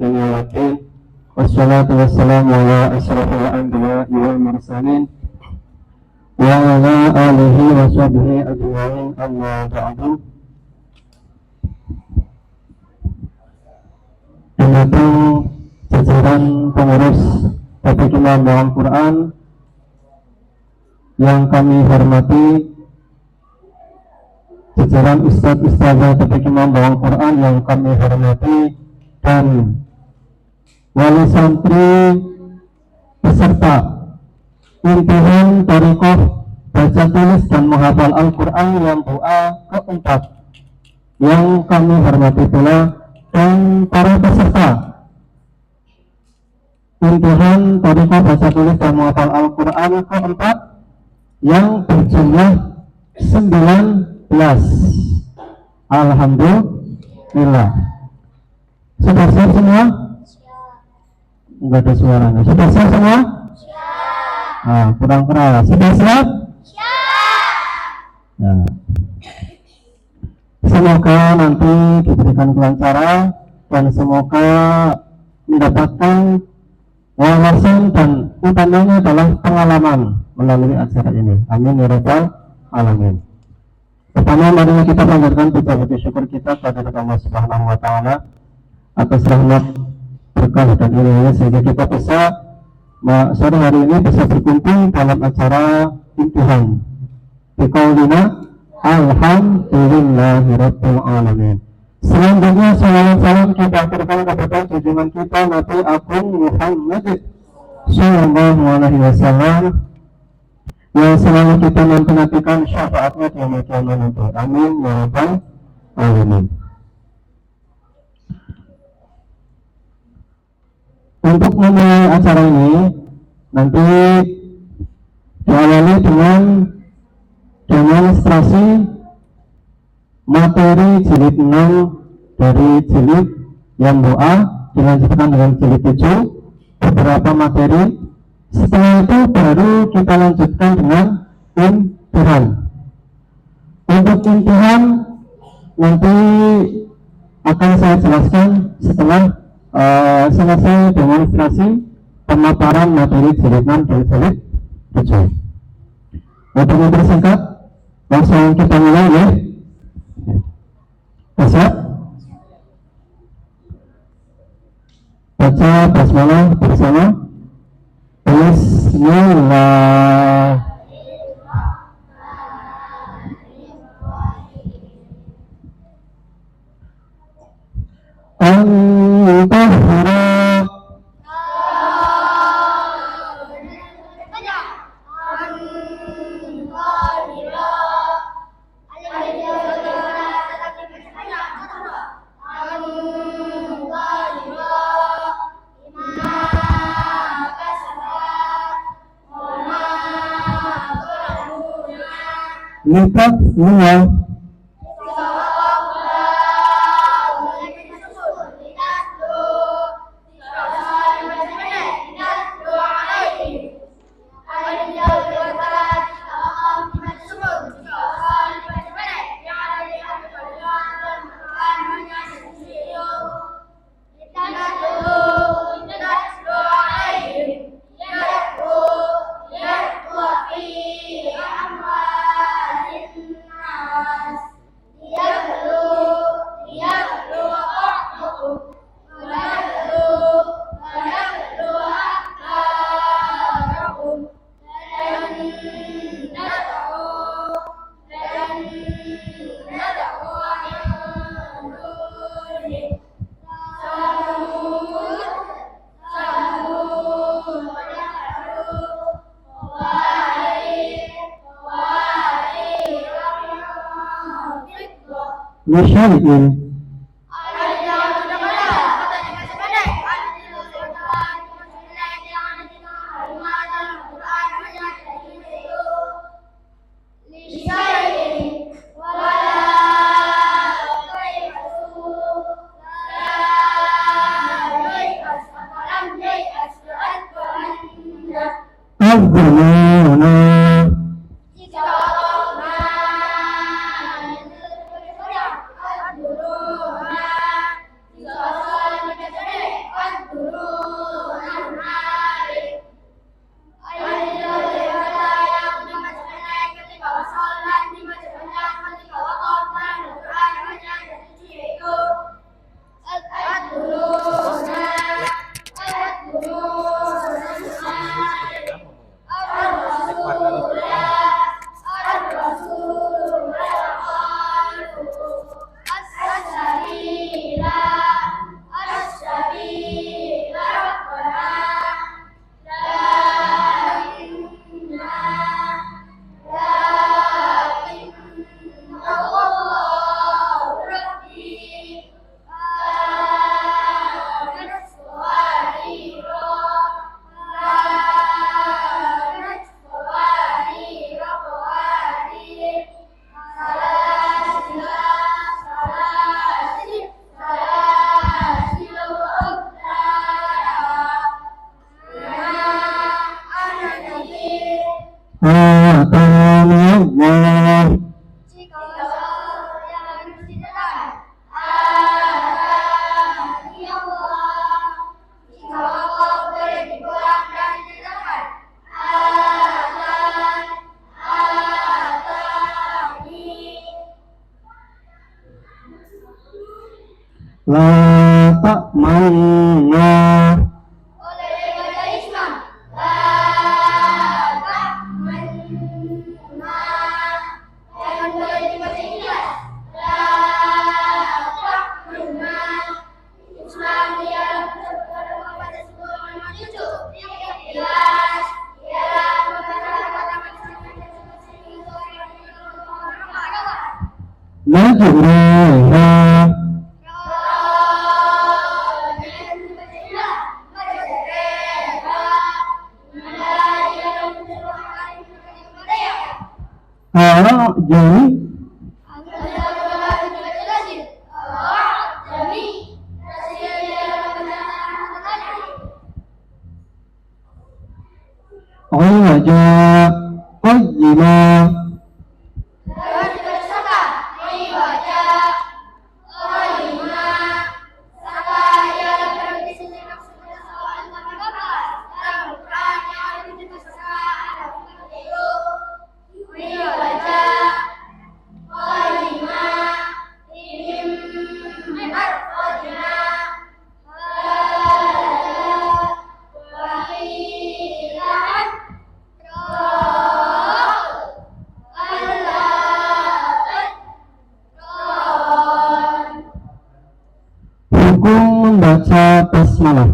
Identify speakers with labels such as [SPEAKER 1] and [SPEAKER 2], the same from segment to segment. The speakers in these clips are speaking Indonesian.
[SPEAKER 1] dunya waddin. Wassalatu wassalamu ala asyrafil anbiya'i wal mursalin wa ala alihi wa sahbihi ajma'in, amma ba'du. Demikian jajaran pengurus Baitul Imam Bawang Quran yang kami hormati, jajaran Ustadz-Ustadzah Baitul Imam Bawang Quran yang kami hormati, dan wali santri peserta impian Thariqah baca tulis dan menghafal Al-Quran yang doa keempat yang kami hormati pula, dan para peserta impian Thariqah baca tulis dan menghafal Al-Quran keempat yang berjumlah 19. Alhamdulillah. Sudah siap semua? Enggak ada suaranya. Sudah siap semua? Siap. Kurang keras. Sudah siap? Siap. Nah, semoga nanti diberikan kelancaran dan semoga mendapatkan wawasan dan utamanya adalah pengalaman melalui acara ini. Amin ya rabbal alamin. Pertama, mari kita panjatkan puji syukur kita kepada Allah Subhanahu wa taala atas rahmat, berkah dan ilmunya sehingga kita bisa sore hari ini bisa berkumpul dalam acara impian biqaulina alhamdulillahirabbil alamin. Selanjutnya salam kita aturkan kepada junjungan kita Nabi Agung Muhammad sallallahu alaihi wasallam yang selalu kita nantikan syafaatnya di yaumul qiyamah nanti. Amin ya rabbal alamin. Untuk memulai acara ini nanti diawali dengan demonstrasi materi jilid 6 dari jilid yang doa, dilanjutkan dengan jilid 7 beberapa materi. Setelah itu baru kita lanjutkan dengan impian. Untuk impian nanti akan saya jelaskan setelah selesai demonstrasi pemaparan materi jilid 6 dan jilid 7. Untuk mempersingkat, langsung kita mulai ya. Siap? Baca basmalah bersama. Bismillah. Lipat semua. Syai'in. Atani Allah.
[SPEAKER 2] Jika yang harus didengar, Atani Allah. Jika Allah boleh dikurang dan didengar, Atani.
[SPEAKER 1] La ta'manna.
[SPEAKER 2] Oleh baca Islam, la ta'manna. Dan boleh dibaca ikhlas, la ta'manna. Islam ialah bersatu pada sebuah nama cucu. Ikhlas ialah membaca kata-kata
[SPEAKER 1] Najurina. Jadi aja qayyima. Hukum membaca basmalah.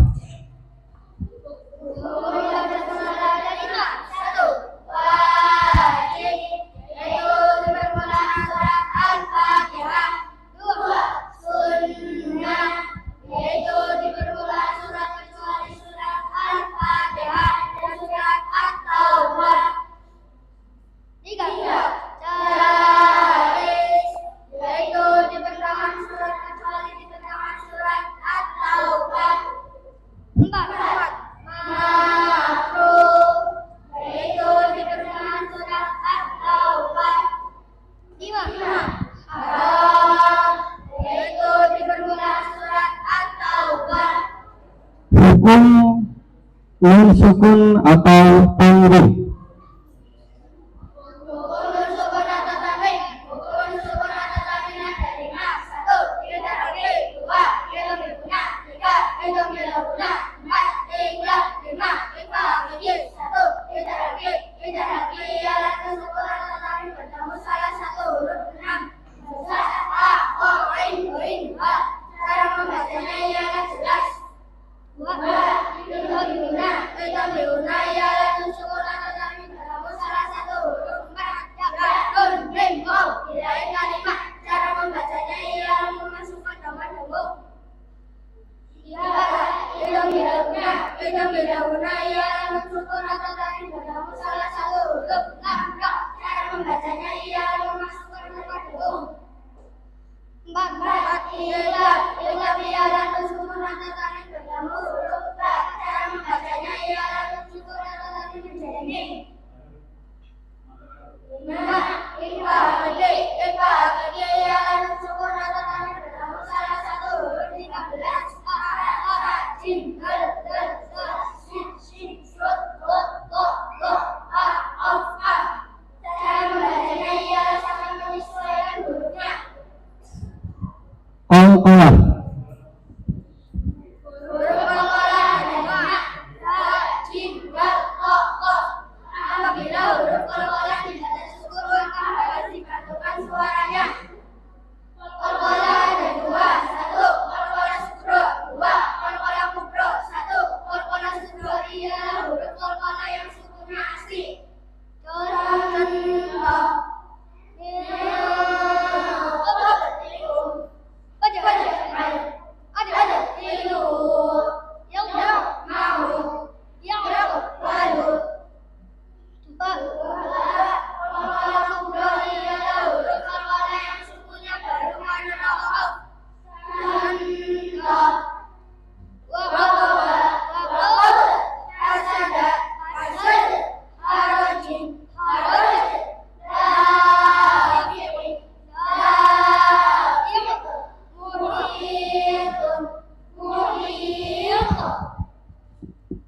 [SPEAKER 1] Hukum nun sukun atau tanwin. Qalqalah.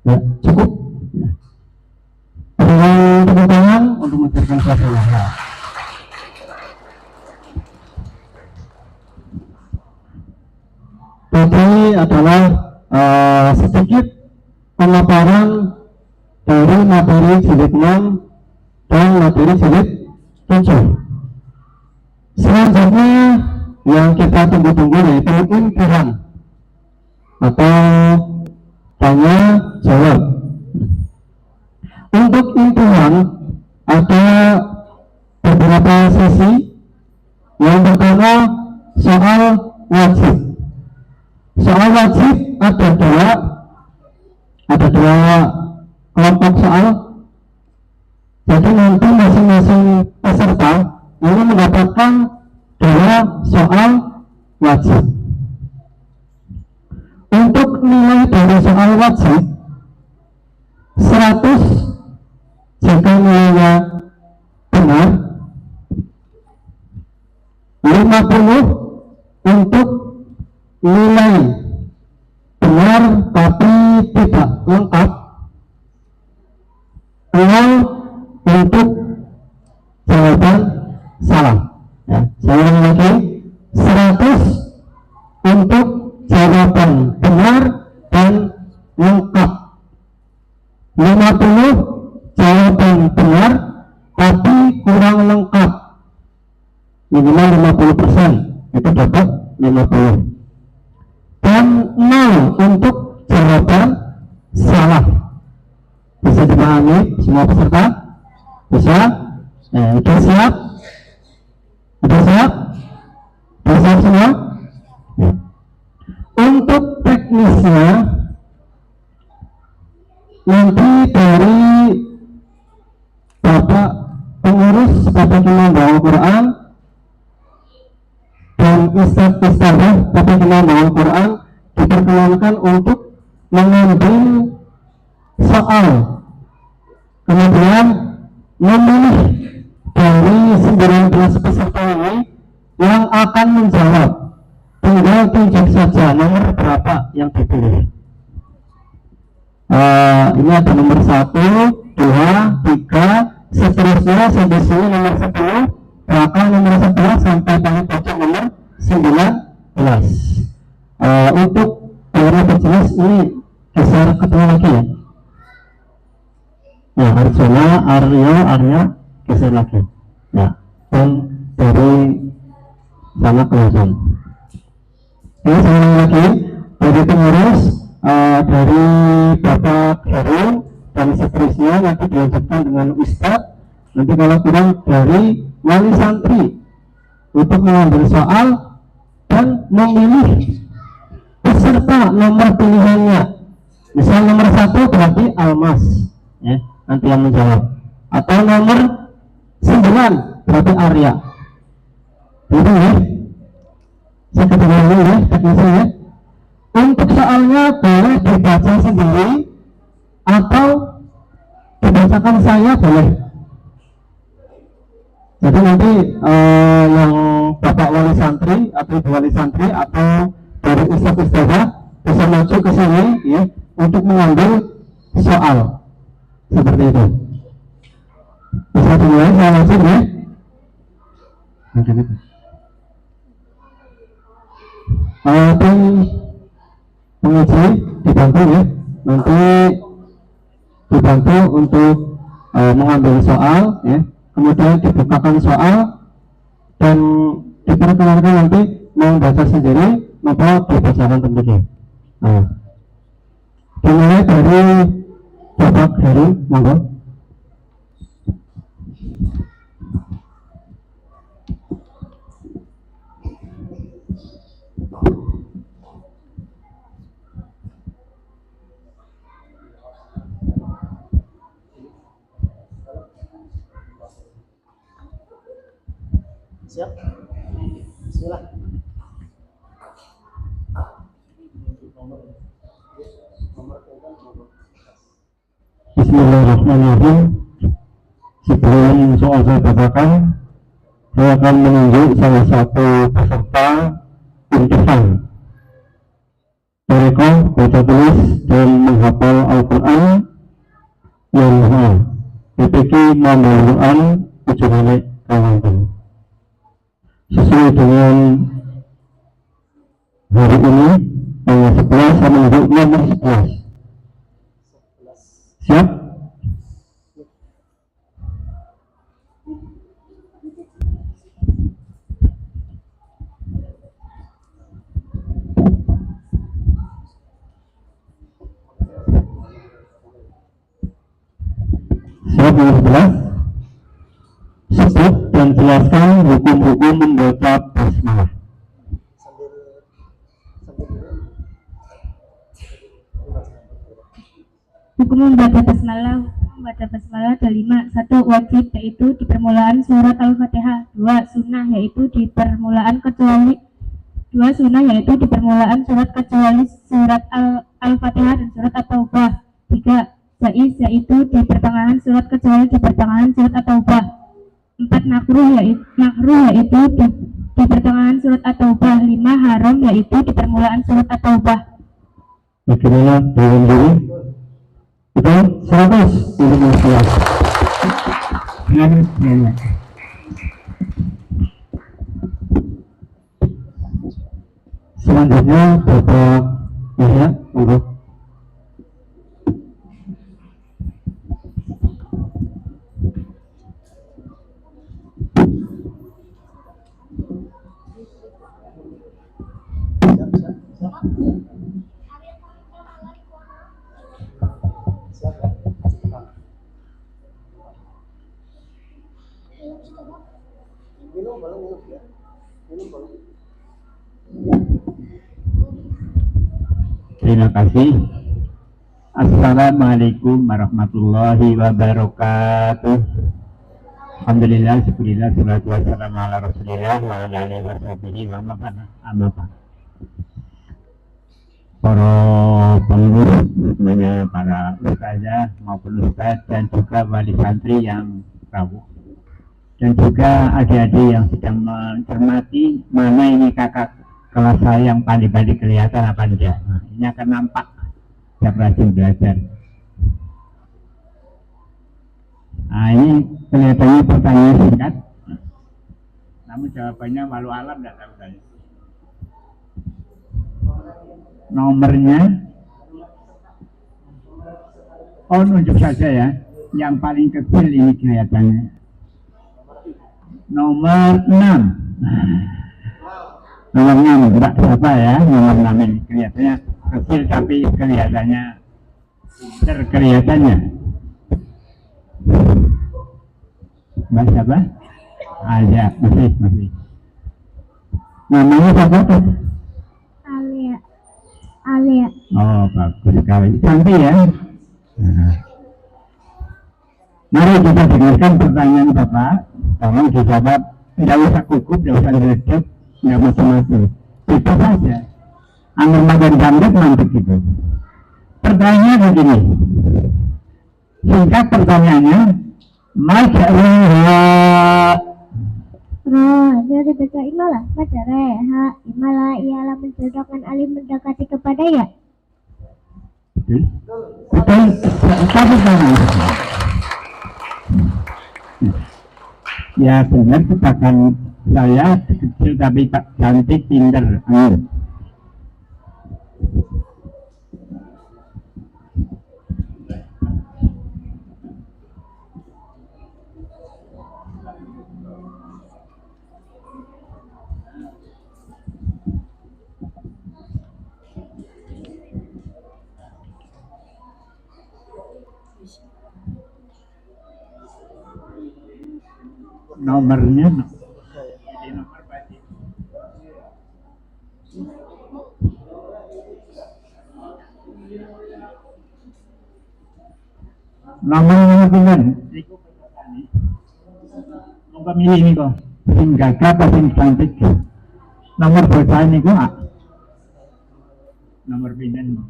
[SPEAKER 1] Ya, cukup. Dengan tepuk tangan untuk mengucapkan suasana. Tadi adalah sedikit pemaparan dari materi jilid 6 dan materi jilid 7. Selanjutnya yang kita tunggu-tunggu yaitu imtihan atau tanya jawab. Untuk imtihan ada beberapa sesi. Yang pertama soal wajib. Soal wajib ada dua kelompok soal. Jadi nanti masing-masing peserta ini mendapatkan 2 soal wajib. Untuk nilai dari soal wajib 100 jika nilainya benar, 50 untuk nilai benar tapi tidak lengkap, 0 untuk jawaban salah. Ya, saya ulangi lagi, 100 untuk jawaban benar dan lengkap, 50 jawaban benar tapi kurang lengkap, minimal 50%, itu dapat 50. Dan 0 untuk jawaban salah. Bisa dipahami semua peserta? Bisa? Sudah siap? Sudah siap? Sudah siap semua? Untuk teknisnya nanti dari Bapak pengurus Bapak Imam Bawal Quran dan Ustadz Bapak Imam Bawal Quran diperkenankan untuk mengambil soal, kemudian memilih dari 19 peserta ini yang akan menjawab. Tinggal tunjuk saja nomor berapa yang dipilih. Ini ada nomor 1, 2, 3, seterusnya sampai sini nomor 10, belakang nomor 11 sampai paling pojok nomor 19. Untuk daerah berjenis ini geser ke tengah lagi ya. Nah, Arya geser lagi. Nah, dan dari sana kelihatan. Ini saya lagi dari pengurus, dari Bapak Heru dan seterusnya nanti dilanjutkan dengan Ustadz. Nanti kalau kurang dari wali santri untuk mengambil soal dan memilih peserta nomor pilihannya. Misal nomor 1 berarti Almas, ya, nanti yang menjawab. Atau nomor 9 berarti Arya. Itu ya. Saya ketemu dulu ya, teknisnya ya. Untuk soalnya boleh dibaca sendiri atau dibacakan saya boleh. Jadi nanti yang Bapak wali santri atau Ibu wali santri atau dari ustadz-ustadzah bisa maju ke sini ya untuk mengambil soal seperti itu. Bisa dimulai, saya langsung ya. Tim penguji dibantu ya, nanti dibantu untuk mengambil soal ya, kemudian dibukakan soal dan diperkenalkan nanti mau baca sendiri maka dibacakan tentunya. Dimulai dari Bapak Heru, monggo.
[SPEAKER 3] Siap? Bismillah.
[SPEAKER 1] Bismillahirrahmanirrahim. Sebelum soal saya bacakan, saya akan menunjuk salah satu peserta imtihan. mereka baca tulis dan menghafal Al-Quran yang mahal. PPK Mambaluan Ujungane Kawanten. Sesuai dengan hari ini tanggal 11 sama nomor 11. Siap? Siap nomor 11. Sebut dan jelaskan hukum-hukum membaca basmalah.
[SPEAKER 4] Hukum membaca basmalah. Membaca basmalah ada 5. 1. Wajib, yaitu di permulaan surat Al-Fatihah. 2. Sunnah, yaitu di permulaan kecuali 2. Sunnah, yaitu di permulaan surat kecuali surat Al-Fatihah dan surat At-Taubah. 3. Jaiz, yaitu di pertengahan surat kecuali di pertengahan surat At-Taubah. 4. Makruh, yaitu di pertengahan surat At-Taubah. 5. Haram, yaitu di permulaan surat At-Taubah.
[SPEAKER 1] Bagaimana dengan diri? Betul? 100 untuk mensiap. Selanjutnya Bapak Yahya, untuk
[SPEAKER 3] Minum boleh ya. Minum boleh.
[SPEAKER 5] Terima kasih. Assalamualaikum warahmatullahi wabarakatuh. Alhamdulillah, syukurillah, salatu wassalamu ala rasulillah wa ala alihi wa sahbihi wa amma ba'd. Para pengurus, semuanya para ustazah maupun ustaz dan juga wali santri yang rawuh, dan juga adik-adik yang sedang mencermati mana ini kakak kelas saya yang pandai-pandai kelihatan apa enggak. Nah, ini akan nampak siap rajin belajar. Nah, ini kelihatannya pertanyaan singkat, namun jawabannya walau alam enggak tahu saya. Nomornya, nunjuk saja ya, yang paling kecil ini kelihatannya. Nomor 6. Nomor 6, enggak siapa ya, nomor 6 ini kelihatannya kecil tapi kelihatannya kelihatannya. Mbak siapa? Aja, masih. Namanya siapa tuh?
[SPEAKER 4] Alia.
[SPEAKER 5] Oh, bagus sekali. Cantik ya. Nah. Mari kita dengarkan pertanyaan Bapak. Tolong dijawab. Tidak usah gugup, tidak usah diredep, tidak macam-macam. Itu saja. Anggur makan gambut mantap gitu. Pertanyaannya begini. Singkat pertanyaannya. Masyaallah.
[SPEAKER 4] Dari baca imalah, baca reha. Imalah ialah menceritakan alim mendekati kepada ya.
[SPEAKER 5] Betul. Tapi jangan. Ya benar, katakan saya kecil tapi tak cantik, pintar. Nomornya nomor pinten mau pemilih ini kok sing gagah apa sing cantik nomor bocah ini kok nomor pinten mau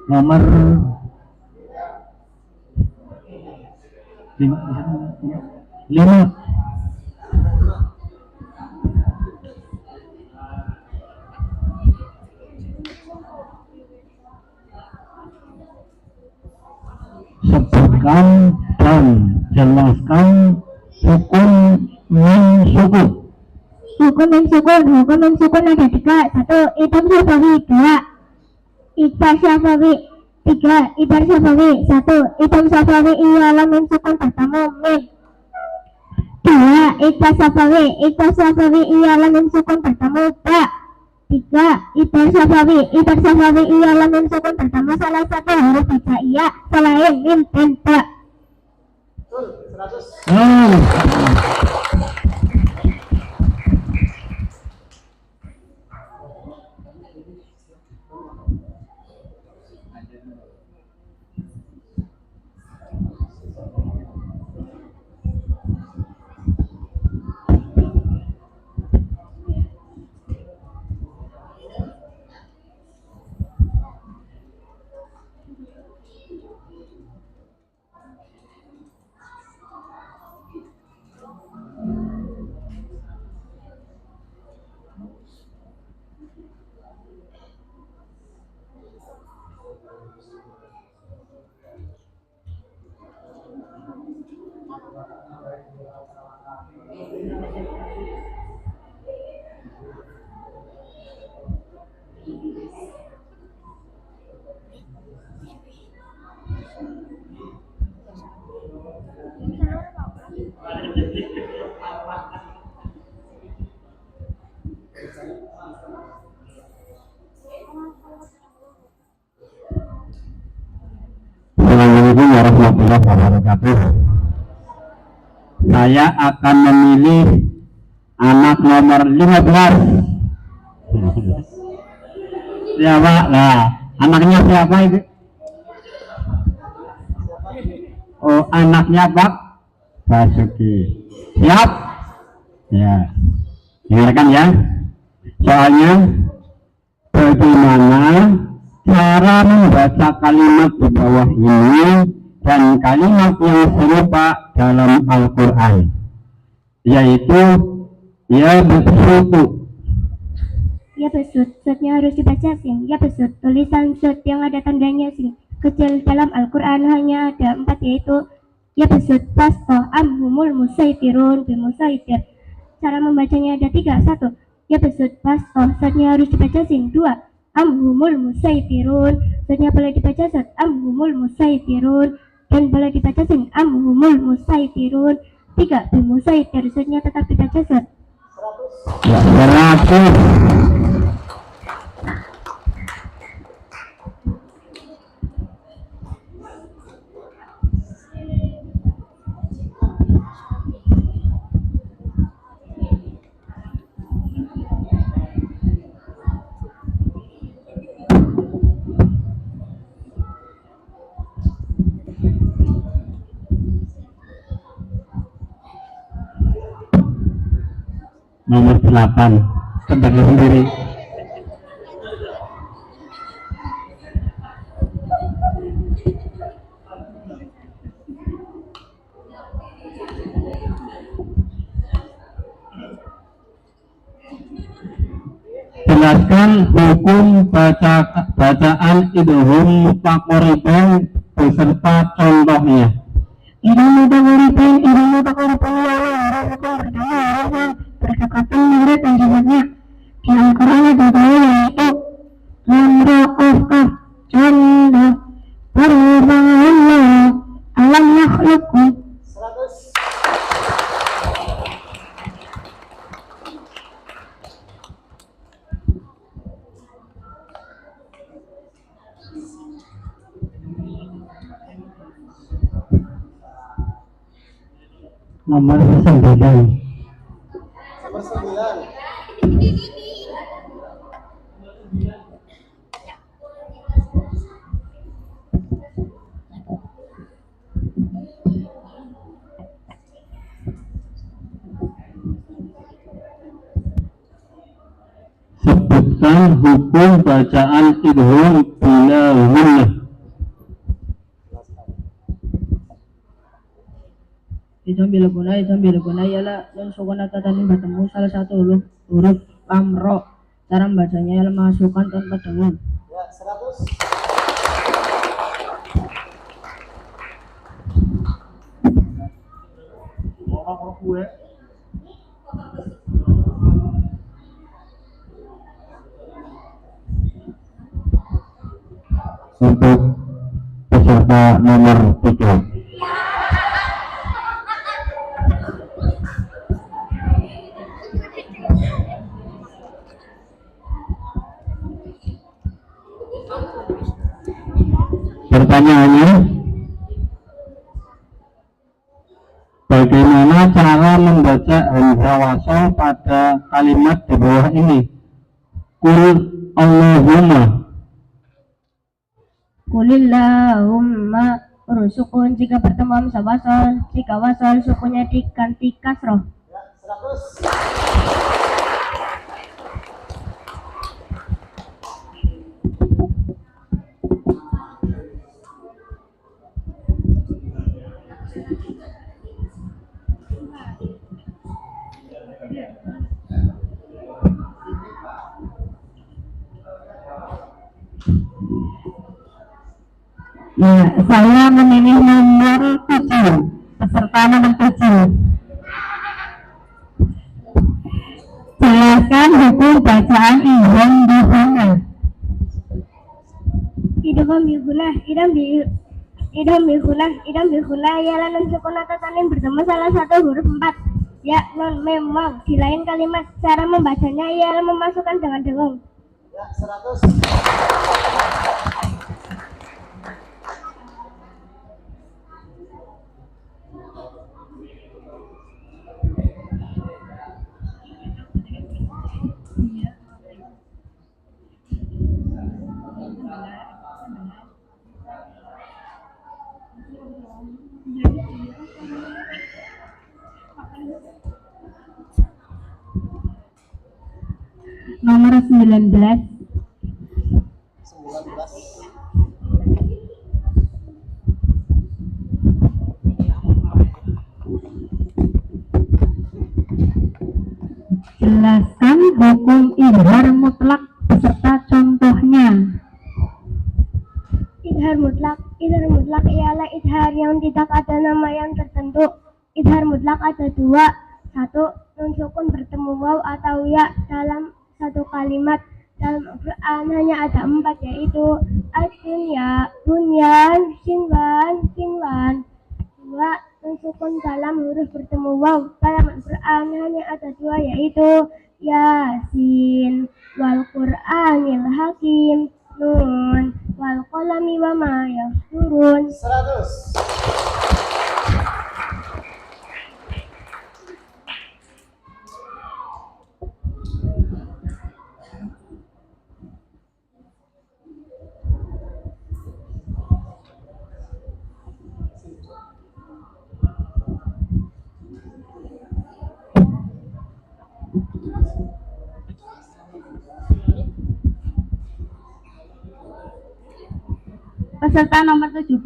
[SPEAKER 5] nomor 5. Terangkan dan jelaskan hukum min sukun.
[SPEAKER 4] Hukum min sukun ada 3. 1. Idgham syafawi. 2. Ikhfa syafawi. 3. Idgham syafawi. 1. Idgham syafawi ialah min sukun bertemu min. 2. Ikhfa syafawi ialah min sukun bertemu ba. 3. Idgham syafawi ialah min sukun bertemu salah satu huruf hijaiyah selain mim dan ba.
[SPEAKER 3] Betul, 100.
[SPEAKER 5] Assalamualaikum warahmatullahi wabarakatuh. Saya akan memilih anak nomor 15. Siapa? Nah, anaknya siapa itu? Oh, anaknya Pak Basuki. Siap? Ya. Dengarkan ya. Soalnya bagaimana cara membaca kalimat di bawah ini dan kalimat yang serupa dalam Al-Quran, yaitu ya besutu.
[SPEAKER 4] Ya besut, sutnya harus dibaca sing. Ya besut, tulisan sut yang ada tandanya sing kecil dalam Al-Quran hanya ada 4, yaitu ya besut, pasto, amhumul musaitirun, bimusaitir. Cara membacanya ada 3. 1. Ya besut, pasto, sutnya harus dibaca sing. 2. Amhumul musaitirun, sutnya boleh dibaca sut, amhumul musaitirun, dan boleh dibaca sing, amhumul musaitirun. 3. Bimusaitir, sutnya tetap dibaca sut.
[SPEAKER 5] Ya, 100. Nomor 8 tebak sendiri. Jelaskan hukum bacaan idgham mutaqarribain beserta contohnya.
[SPEAKER 4] Idgham mutaqarribain ialah huruf yang pertama huruf berdekatan murid dan jumlahnya. Di Al-Quran ada dua, yaitu lam, ra, qaf, kaf. Contoh berhubungan alam yakhluqu.
[SPEAKER 3] 100.
[SPEAKER 5] Nomor 9.
[SPEAKER 3] Nomor 9.
[SPEAKER 5] Sebutkan hukum bacaan idgham bila gunnah.
[SPEAKER 6] Idgham bila guna ialah nun sukun atau tanwin bertemu salah satu huruf lam, ro. Cara membacanya ialah masukkan tanpa dengung.
[SPEAKER 3] Ya, 100. Kalau gue
[SPEAKER 5] Untuk peserta nomor 3. Pertanyaannya, bagaimana cara membaca hamzah wasal pada kalimat di bawah ini? Qul Allahumma.
[SPEAKER 4] Kulillahumma rusukun jika bertemu hamzah wasal, jika wasal sukunya diganti kasroh.
[SPEAKER 3] ya 100.
[SPEAKER 4] Ya, saya memilih nomor 7, peserta nomor 7. Jelaskan hukum bacaan idgham bi gunnah. Idgham bi gunnah, idgham bi gunnah ialah nun sukun atau tanwin bertemu salah satu huruf 4. Ya, non, mem, waw. Di lain kalimat, cara membacanya ialah memasukkan dengan dengung.
[SPEAKER 3] Ya 100.
[SPEAKER 4] Nomor 19.
[SPEAKER 3] 19.
[SPEAKER 4] Jelaskan hukum idhar mutlak beserta contohnya. Idhar mutlak ialah idhar yang tidak ada nama yang tertentu. Idhar mutlak ada dua. Satu, nun sukun bertemu waw atau ya dalam satu kalimat. Dalam Al-Quran hanya ada 4, yaitu ad-dunya, bunyan, sinwan, sinwan. Dua, nun sukun dalam huruf bertemu waw. Dalam Al-Quran hanya ada 2, yaitu Yasin, wal Qur'anil Hakim, Nun, wal qalami wa ma yasturun.
[SPEAKER 3] 100.
[SPEAKER 4] Peserta nomor 17.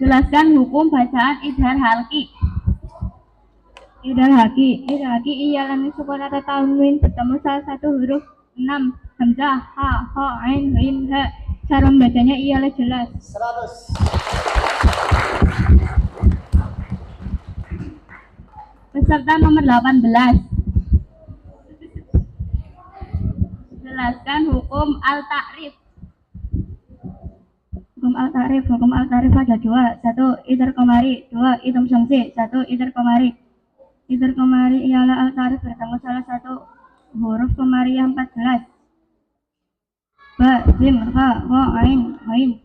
[SPEAKER 4] Jelaskan hukum bacaan idhar halqi. Idhar halqi ialah nun sukun atau tanwin bertemu salah satu huruf 6, hamzah, ha, ain, ghain, ha. Cara membacanya ialah jelas.
[SPEAKER 3] 100.
[SPEAKER 4] Peserta nomor 18. Jelaskan hukum al-ta'rif. Hukum al-ta'rif ada 2. 1, idhar qamari. 2, idgham syamsi. 1, idhar qamari. Idhar qamari ialah al-ta'rif bertemu salah satu huruf qamariyah 14. Ba, jim, ha, ain, ghain.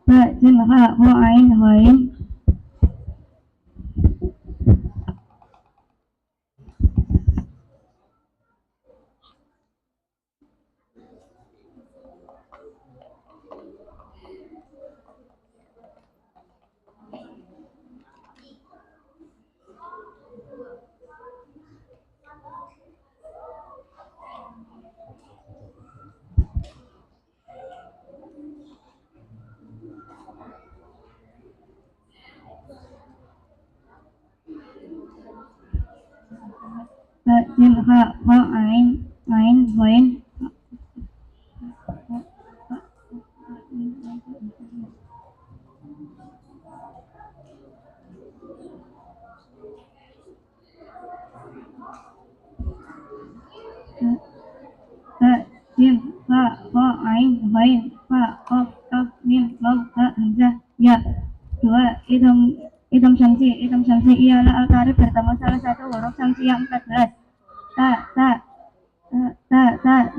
[SPEAKER 4] Ba, jim, ha, ain, ghain. ha ha ain hoin ha jim ha ha ain hoin ha qaf kaf mim lam ha hamzah ya. Dua, idham syamsi ialah al-qarib bertemu salah satu huruf syamsi yang 14. Ta,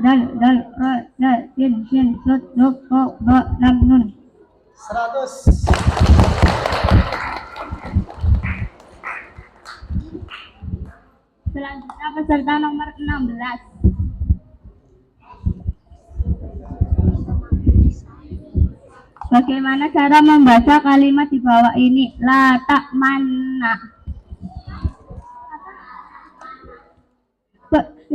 [SPEAKER 4] dal, ra, dal, sin, sod, dok, ko, ba, lam, nun.
[SPEAKER 3] 100.
[SPEAKER 4] Selanjutnya peserta nomor 16. Bagaimana cara membaca kalimat di bawah ini? La ta'manna.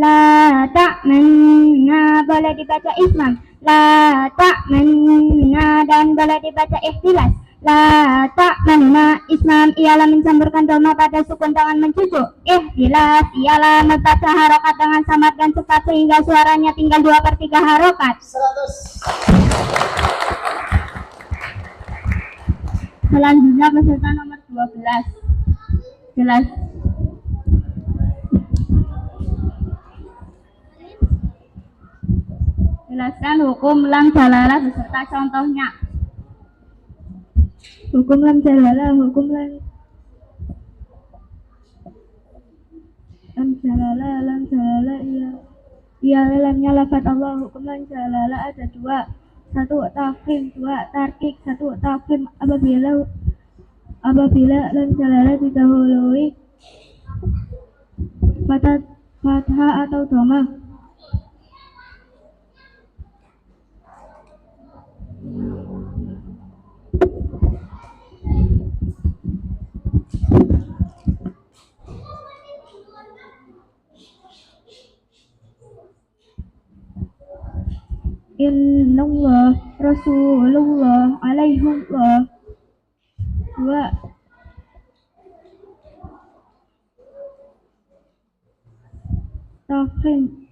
[SPEAKER 4] La ta'manna boleh dibaca isman. La ta'manna dan boleh dibaca ikhtilas. La ta'manna isman ialah mencampurkan dhamma pada sukun dengan mencucuk. Ikhtilas ialah membaca harokat dengan samad dan cepat sehingga suaranya tinggal 2/3 harokat.
[SPEAKER 3] 100.
[SPEAKER 4] Selanjutnya peserta nomor 12. Jelaskan hukum lam jalalah beserta contohnya. Hukum lam jalalah iya lamnya lafaz Allah. Hukum lam jalalah ada 2. 1 tafkhim, 2 tarkik. 1 tafkhim apabila lam jalalah didahului fathah atau dhamma. Innallah Rasulullah alaihullah. 2 tafkhim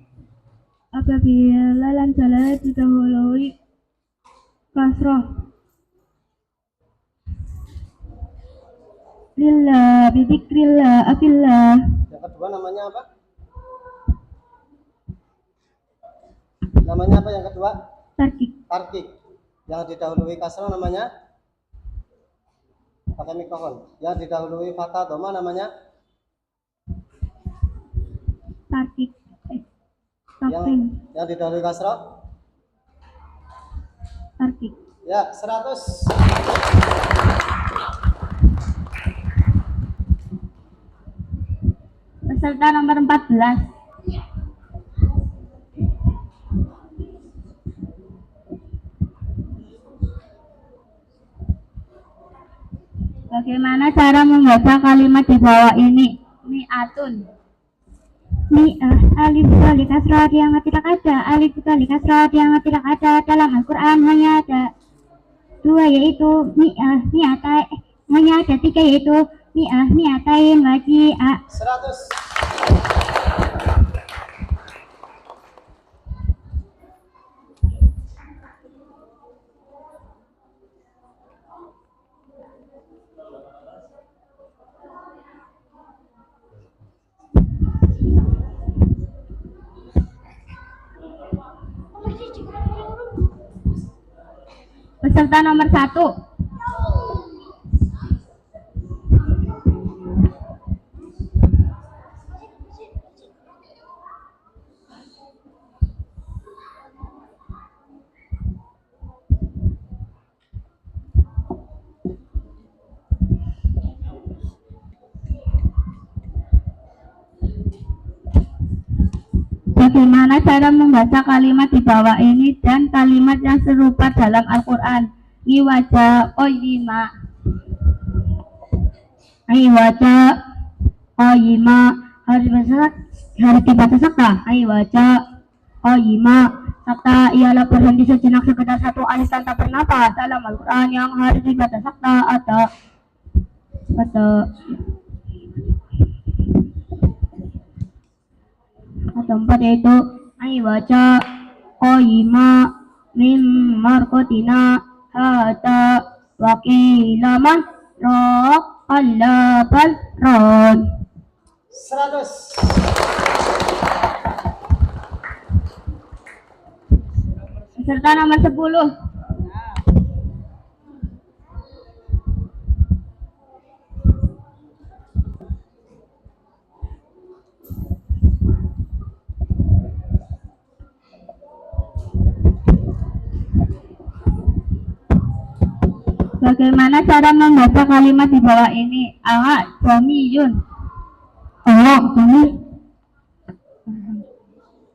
[SPEAKER 4] apabila lam jalalah didahului kasrah. Lillah bidzikrillah afillah.
[SPEAKER 3] Yang kedua namanya apa? Namanya apa yang kedua?
[SPEAKER 4] Tarkik.
[SPEAKER 3] Yang didahului kasrah namanya? Pakai mikrofon. Yang didahului fathah dhamma namanya?
[SPEAKER 4] Tarkik.
[SPEAKER 3] Yang didahului kasrah?
[SPEAKER 4] Tarkik.
[SPEAKER 3] Ya, 100.
[SPEAKER 4] Peserta nomor 14. Bagaimana cara membaca kalimat di bawah ini? Mi'atun. Mi'ah, alif dal kasrah yang tidak ada. Alif dal kasrah yang tidak ada dalam Al-Quran hanya ada 2 yaitu mi'ah, mi'atai. Hanya ada 3 yaitu mi'ah, mi'atain, waji'ah.
[SPEAKER 3] 100.
[SPEAKER 4] Peserta nomor 1. Bagaimana cara membaca kalimat di bawah ini dan kalimat yang serupa dalam Al-Quran? Iwaja oyima. Iwaja oyima harus dibaca sakta. Iwaja oyima. Sakta ialah berhenti sejenak sekedar 1 alif tanpa bernafas. Dalam Al-Quran yang harus dibaca sakta ada keempat yaitu baca qaima mim markotina hata wakilaman roh alaban ron.
[SPEAKER 3] 100.
[SPEAKER 4] Peserta nomor 10. Bagaimana cara membaca kalimat di bawah ini? A. Jamiyun. A. Jami.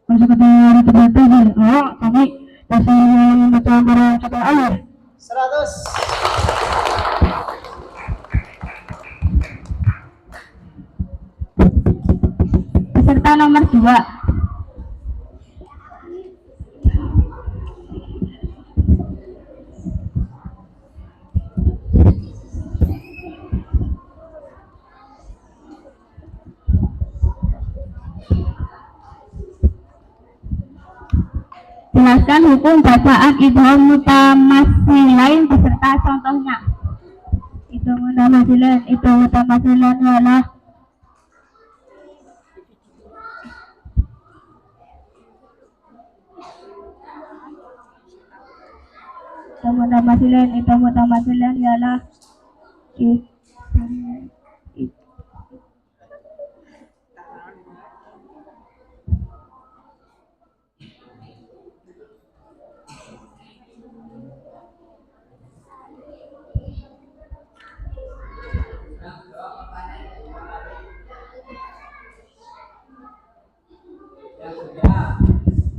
[SPEAKER 4] Masuk ke dalam terbatas ya. A. Jami. Dasar yang membaca antara kata alif.
[SPEAKER 3] 100.
[SPEAKER 4] Peserta nomor 2. Jelaskan hukum bacaan idgham mutamatsilain beserta contohnya. Idgham mutamatsilain adalah mutamatsilain ialah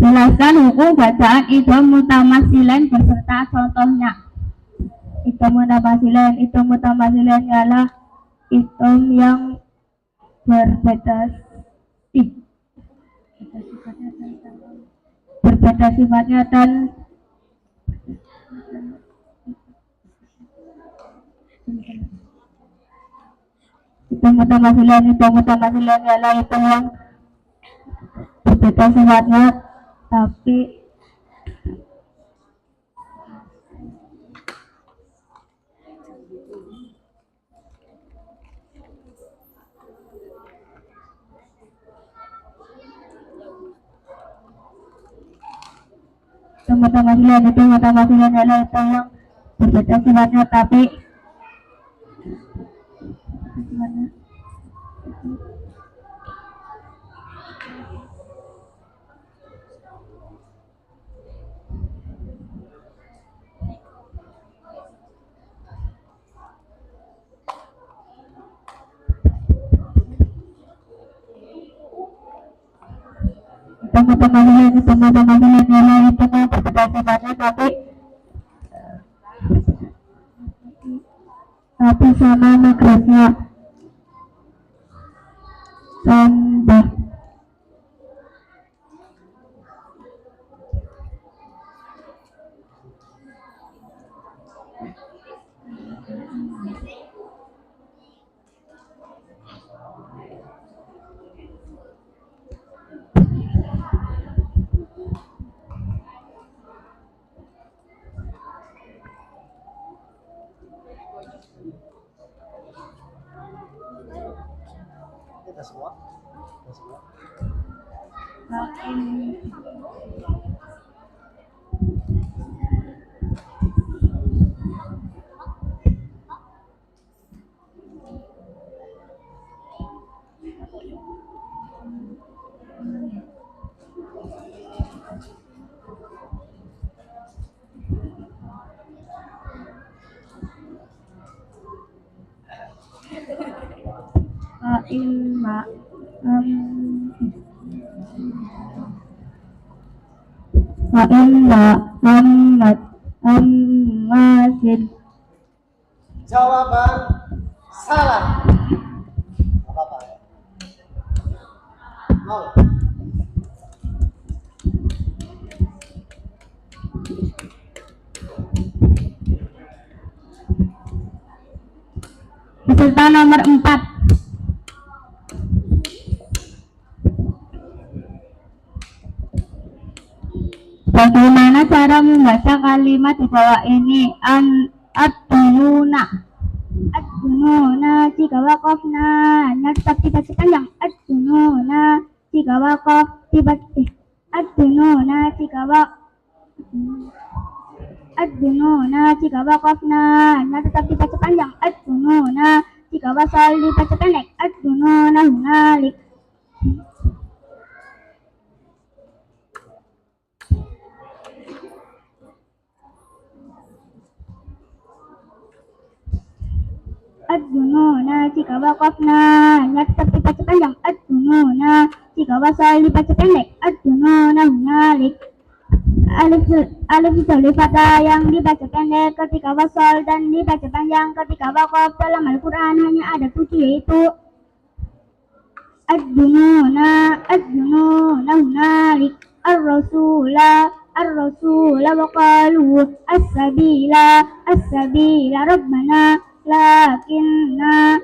[SPEAKER 4] jelaskan hukum bacaan idgham mutamatsilain beserta contohnya. Idgham mutamatsilain ialah idgham yang berbeda sifatnya dan idgham mutamatsilain ialah idgham yang berbeda sifatnya tapi mutamatsilain adalah itu yang berbeda sifatnya tapi mutamatsilain ialah itu yang berbeda sifatnya tapi sama makrifnya tambah
[SPEAKER 3] Kita semua. Jawaban salah. Apa-apa ya? 0.
[SPEAKER 4] Peserta nomor 4. Bagaimana cara membaca kalimat di bawah ini? Ad-dununa. Ad-dununa jika wakofna. Tetap dibaca panjang. Ad-dununa jika wakof dibaca. Ad-dununa jika Ad-dununa jika wakofna. Tetap dibaca panjang. Ad-dununa jika wasal dibaca pendek. Ad-dununa hunalik. Ad-dununa jika wakofna. Tetap dibaca panjang. Ad-dununa jika wasal dibaca pendek. Ad-dununa hunalik. Alif solih fathah yang dibaca pendek ketika wasal dan dibaca panjang ketika wakof dalam Al-Quran hanya ada 7, yaitu ad-dununa hunalik, ar-rasula wa qalu as-sabila rabbana lakinna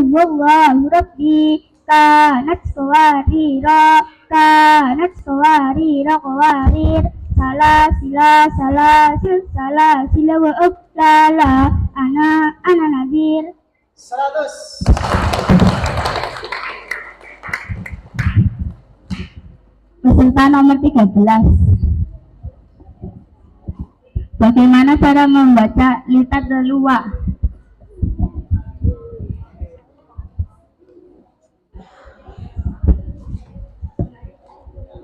[SPEAKER 4] wallahu rabbi kanat sawarira qawarir salasila wa uklala ana nadir.
[SPEAKER 3] 100.
[SPEAKER 4] Peserta nomor 13. Bagaimana cara membaca litat dalua?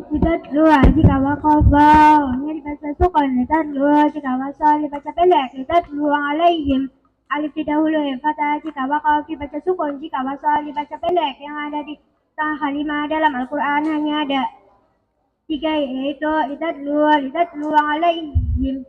[SPEAKER 4] Litat dua jika wakobah ini dibaca sukun, litat dua jika wasal dibaca pendek, litat dua alaihim alif didahului fathah jika wakof dibaca sukun, jika wasal dibaca pendek. Yang ada di tengah kalimat dalam Al-Quran hanya ada 3, yaitu litat dua alaihim.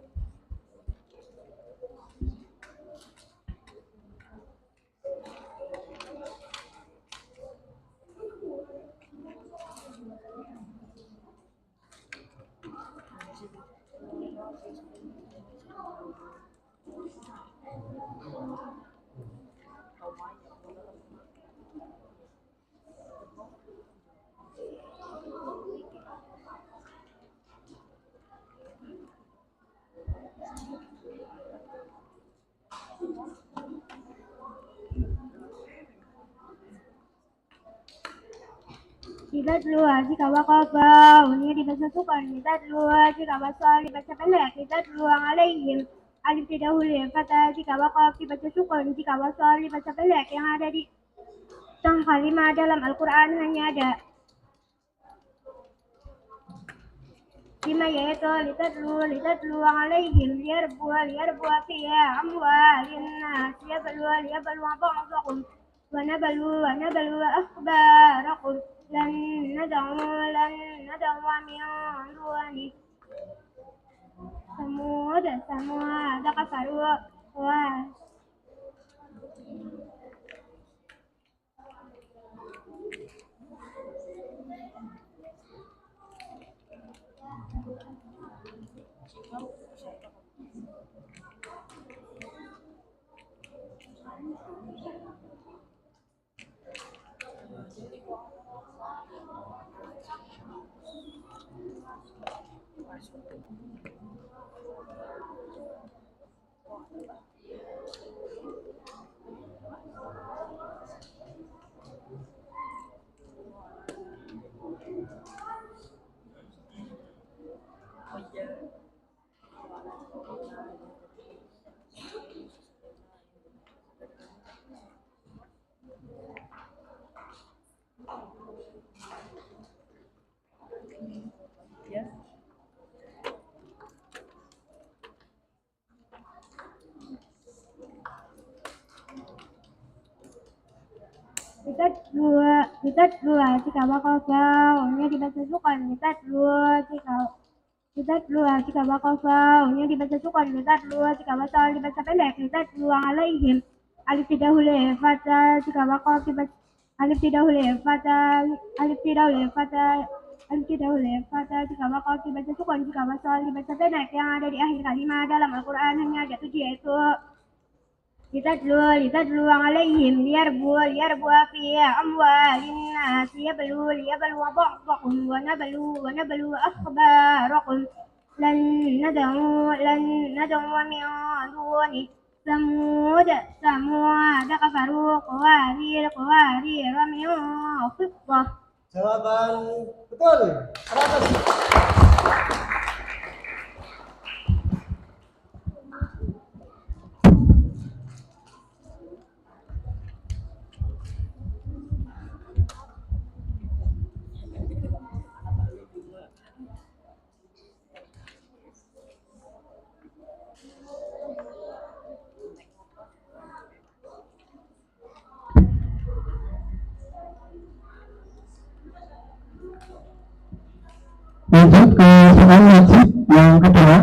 [SPEAKER 4] Litat dua jika wakobah ini dibaca sukun, litat dua jika wasal dibaca pendek, litat dua alaihim alif didahului fathah jika wakof dibaca sukun, jika wasal dibaca pendek. Yang ada di tengah kalimat dalam Al-Quran hanya ada 5, yaitu litat dua alaihim liyarbua fiha amwalin nas liyabluwa ba'dakum wa nabalu akhbarakum lan nad'u min duni samud kafaru wa litat dua jika wakobah ini dibaca sukun, litat dua jika wakobah ini dibaca sukun, litat dua jika wasal dibaca pendek, litat dua alaihim alif didahului fathah jika wakof dibaca alif didahului fathah jika wakof dibaca sukun, jika wasal dibaca pendek. Yang ada di akhir kalimat dalam Al-Quran hanya ada 7, yaitu
[SPEAKER 2] لتتلو عليهم ليربوا في أموال الناس ليبلو بعضكم ونبلو أخباركم لن ندعو من دونه ثمود كفروا قوارير من فضة.
[SPEAKER 3] Jawaban betul. 100.
[SPEAKER 1] Lanjut ke soal wajib yang kedua.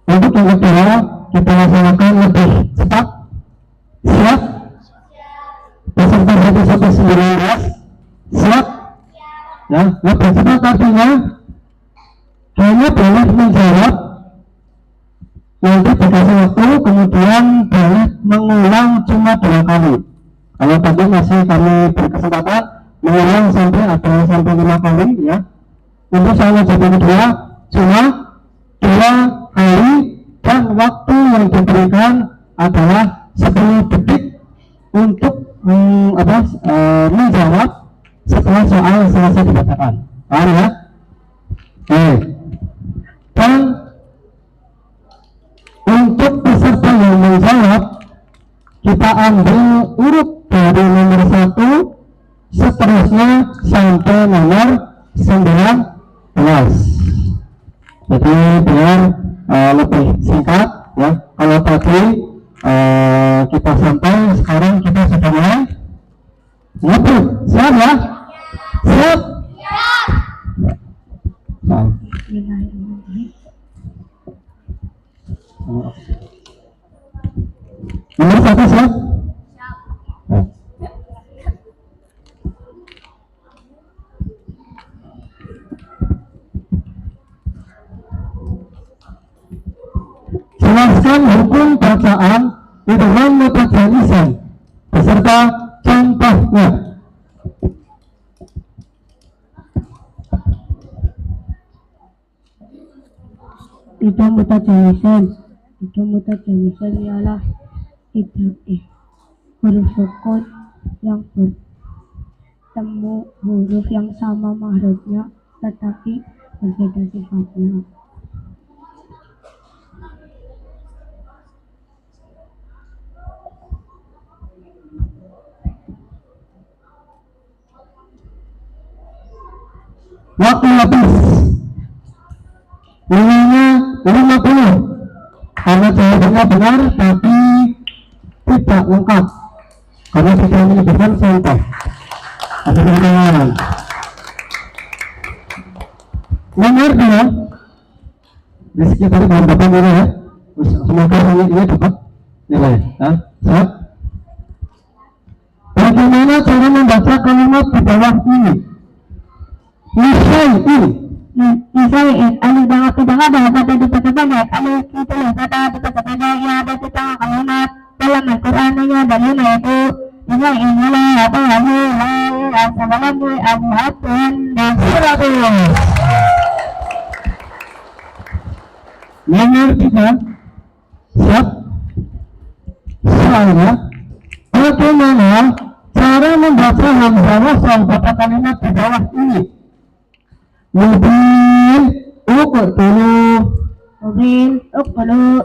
[SPEAKER 1] Untuk yang kedua kita laksanakan lebih cepat. Siap? Peserta 1-19 siap? Ya, lebih cepat artinya hanya boleh menjawab nanti dikasih waktu, kemudian boleh mengulang cuma 2 kali. Kalau tadi masih kami berkesempatan mengulang sampai 5 kali ya. Untuk soal wajib yang kedua cuma 2 kali dan waktu yang diberikan adalah 10 detik untuk menjawab setelah soal selesai dibacakan. Paham ya? Dan untuk peserta yang menjawab kita ambil urut dari nomor 1 seterusnya sampai nomor 19. Jadi biar lebih singkat ya. Kalau tadi kita sampai, sekarang kita sudah mulai ngobrol. Siap ya? Siap? Nomor 1 siap? Jelaskan hukum bacaan di dalam mutajan lisan beserta contohnya.
[SPEAKER 4] Itu mutajalisan ialah huruf sukun yang bertemu huruf yang sama mahrufnya tetapi berbeda sifatnya.
[SPEAKER 1] Waktu habis nilainya 50 karena jawabannya benar tapi tidak lengkap karena sudah menyebutkan contoh. Ada pertanyaan. Nomor 2 di sekitar bahan bapak ini ya. Semoga ini dapat nilai ya. Siap? Bagaimana cara membaca kalimat di bawah ini? Misalnya alif dengan tidak ada kata dipercepat, alif itu kata dipercepat ya ada di tengah kalimat dalam Al-Quran nya dari yaitu misalnya inilah apa lagi assalamualaikum dan suratullah. Nomor 3 siap? Soalnya bagaimana cara membaca hamzah wasal pada kalimat di bawah ini? Mubin uqtulu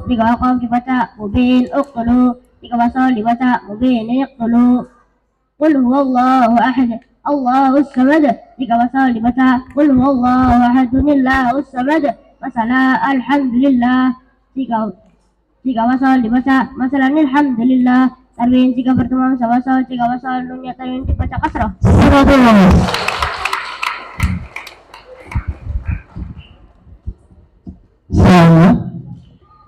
[SPEAKER 1] 3 wakaf dibaca mubin uqtulu 3 wasal dibaca mubin iqtulu qul huwallahu ahad Allahus samad 3 wasal dibaca qul huwallahu ahadunillahus samad masalah alhamdulillah 3 wasal dibaca masalah alhamdulillah tarwin 3 bertemu wasal 3 wasal nunnya tarwin dibaca kasrah.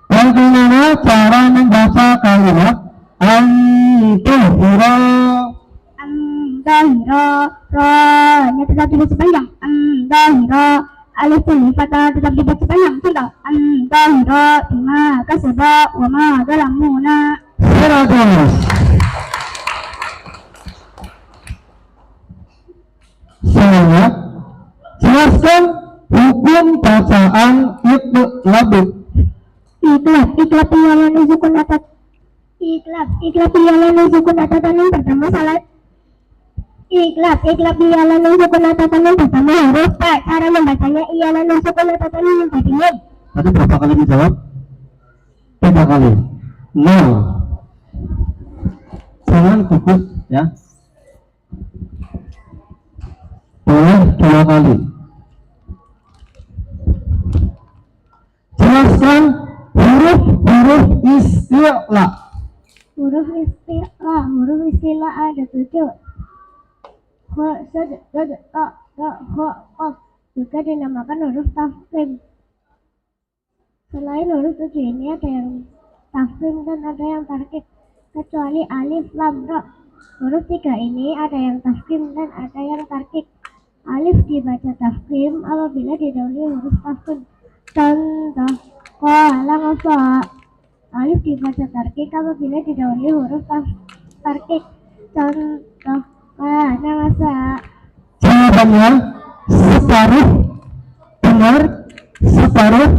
[SPEAKER 1] Bagaimana cara membaca kalimat antahira ro nya tidak sepanjang antahira
[SPEAKER 4] alif ini fathah tetap dibaca panjang. Contoh antahira bima kasaba wa ma zalamuna.
[SPEAKER 1] 100. Selanjutnya, jelaskan hukum bacaan iqlab.
[SPEAKER 4] Iklab iyalan sukun atat. Iklab iyalan sukun atatan yang pertama salat. Iklab iyalan sukun atatan yang pertama huruf ta. Cara membacanya iyalan sukun atatan yang kedua.
[SPEAKER 1] Tadi berapa kali dijawab? 3 kali. 0. Jangan gugup ya. Boleh 2 kali. Jelaskan huruf istilah.
[SPEAKER 4] Huruf istilah ada 7. Kha, sad, dad, ta, kha, qaf juga dinamakan huruf tafkhim. Selain huruf 7 ini ada yang tafkhim dan ada yang tarkik, kecuali alif, lam, ra. Huruf 3 ini ada yang tafkhim dan ada yang tarkik. Alif dibaca tafkhim apabila didahului huruf tafkhim. Contoh, qala ngasa. Alif dibaca tarkik apabila didahului huruf tarkik. Contoh, qala ngasa.
[SPEAKER 1] Jawabannya separuh benar, separuh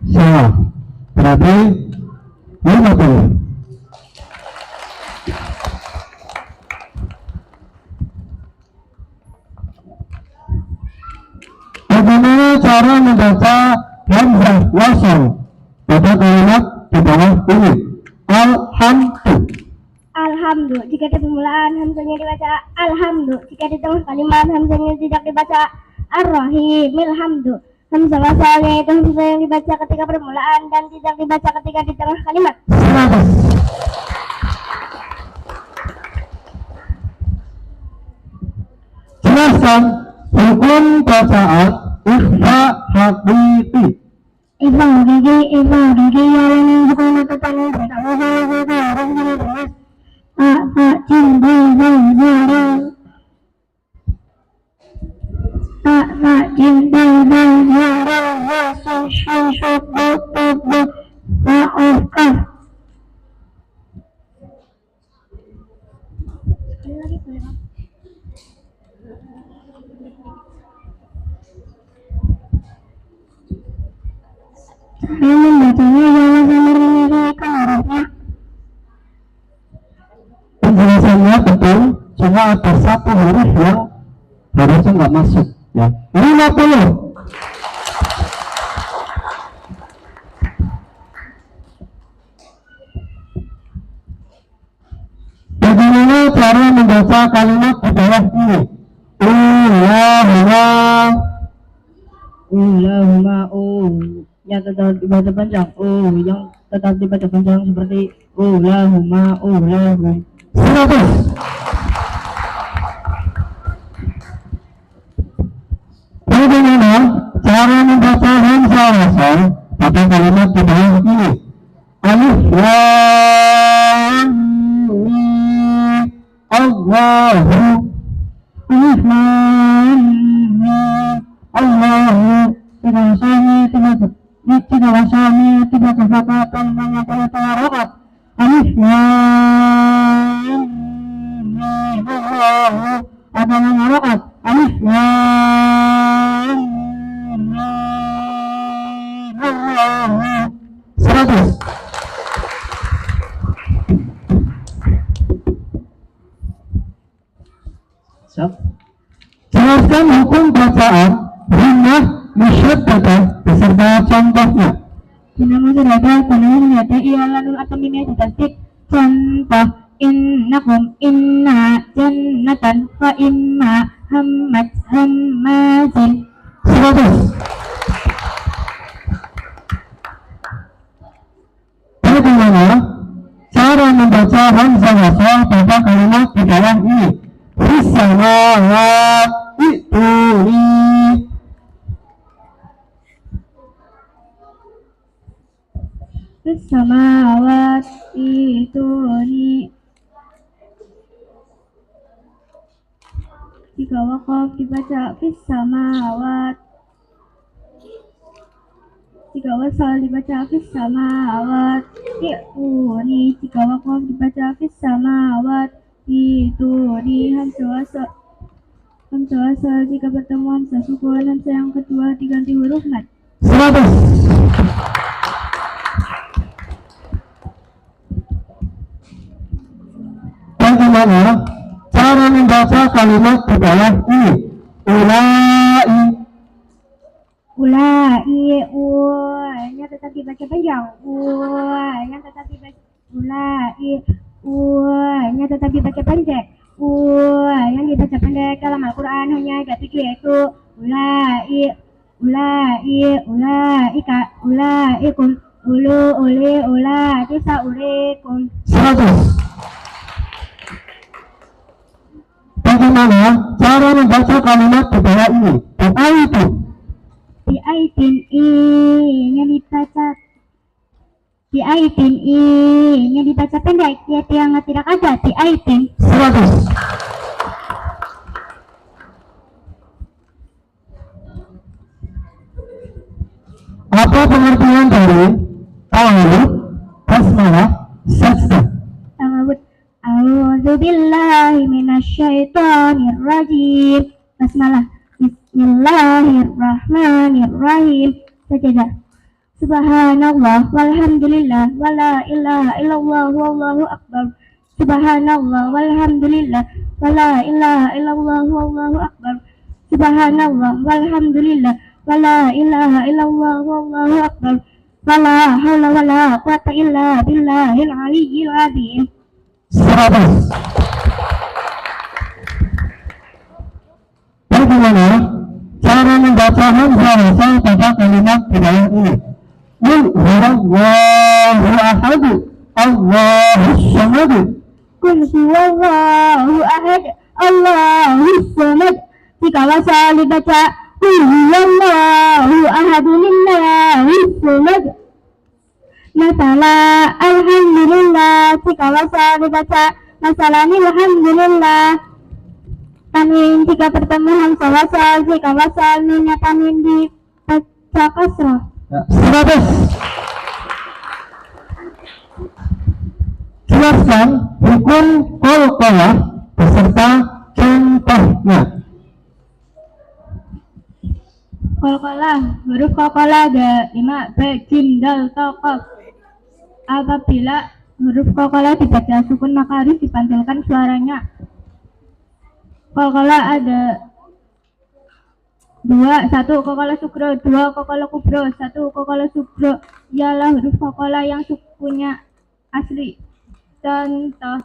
[SPEAKER 1] salah. Berarti 50. Bagaimana cara membaca hamzah wasal pada kalimat di bawah ini? Alhamdulillah.
[SPEAKER 4] Alhamdu jika di permulaan hamzahnya dibaca alhamdu, jika di tengah kalimat hamzahnya tidak dibaca ar-rahimil hamdu. Hamzah wasalnya itu hamzah yang dibaca ketika permulaan dan tidak dibaca ketika di tengah kalimat.
[SPEAKER 1] 100. Jelaskan hukum bacaan ikhfa hakiki.
[SPEAKER 4] Ikhfa hakiki yang bukan catatan yang pertama harus ditulis a cinta zara a cinta zara wasyusyuk maafkan. Sekali lagi boleh Pak? Saya membacanya jangan sampai menyelesaikan hurufnya.
[SPEAKER 1] Penjelasannya betul, cuma ada satu huruf yang harusnya nggak masuk ya. 50. Bagaimana cara membaca kalimat di bawah ini?
[SPEAKER 6] Allahumma yang tetap dibaca panjang, yang tetap dibaca panjang seperti Allahumma
[SPEAKER 1] 100. Bagaimana cara membaca hamzah wasal pada kalimat di bawah ini? Alif lam mim Allahu. Alif lam mim Allahu. Tidak wasami, tidak kefakatan, mengapa tawarat. Alif lam mim Allahu. Ada mengarokat. Alif lam mim Allahu. 100. Jelaskan hukum bacaan rimmah musyaddadah beserta contohnya.
[SPEAKER 4] Nama musyaddadah panahnya menyata ialanul atau mimnya ditasdik. Contoh, innakum inna jannatan fa imma hammat hammazin.
[SPEAKER 1] 100. Bagaimana cara membaca hamzah wasal pada kalimat di bawah ini? Fissamawat ituli.
[SPEAKER 4] Samawat itu ni. Jika wakaf dibaca fis samawat. jika wasal dibaca fis samawat, i'uni jika waqaf dibaca fis samawat, itu di hamzah wasal jika bertemu hamzah sukun, hamzah yang kedua diganti huruf mad.
[SPEAKER 1] 100. Bagaimana cara membaca kalimat di bawah ini?
[SPEAKER 4] Ulai, nya tetap dibaca panjang. Nya tetap dibaca nya tetap dibaca pendek. Yang dibaca pendek dalam Al-Quran hanya ada 7, yaitu ulaika, ulaikum, tisaulikum.
[SPEAKER 1] 100. Bagaimana cara membaca kalimat di bawah ini? Itu
[SPEAKER 4] Di aitin nya dibaca pendek, yaitu yang tidak ada di aitin.
[SPEAKER 1] 100. Apa pengertian dari ta'awud, basmalah, sajdah?
[SPEAKER 4] Ta'awud. A'udzubillahi minasyaitonir rajim. Basmalah. Bismillahirrahmanirrahim. Sajadah. Subhanallah walhamdulillah wala ilaha illallah wallahu akbar. Subhanallah walhamdulillah wala ilaha illallah wallahu akbar. Subhanallah walhamdulillah wala ilaha illallah wallahu akbar. Wala haula wala quwwata illa billahil aliyyil azim.
[SPEAKER 1] 100. Bagaimana cara membaca hamzah wasal pada kalimat di bawah ini? Qul huwallahu ahad, Allahus samad.
[SPEAKER 4] Qul huwallahu ahad, Allahus samad. Jika wasal dibaca qul huwallahu ahad, Allahus samad. Masalah alhamdulillah, jika wasal dibaca masalah alhamdulillah. Tanwin jika bertemu hamzah wasal, jika wasal minnya tanwin dibaca kasrah.
[SPEAKER 1] 100. Jelaskan hukum qalqalah beserta contohnya.
[SPEAKER 4] Qalqalah, huruf qalqalah ada 5, b, jim, dal, ta, qaf. Apabila huruf qalqalah dibaca sukun maka harus dipanjangkan suaranya. Qalqalah ada 2, 1 qalqalah sugro, 2 qalqalah kubro. 1 qalqalah sugro ialah huruf qalqalah yang sukunnya asli. Contoh: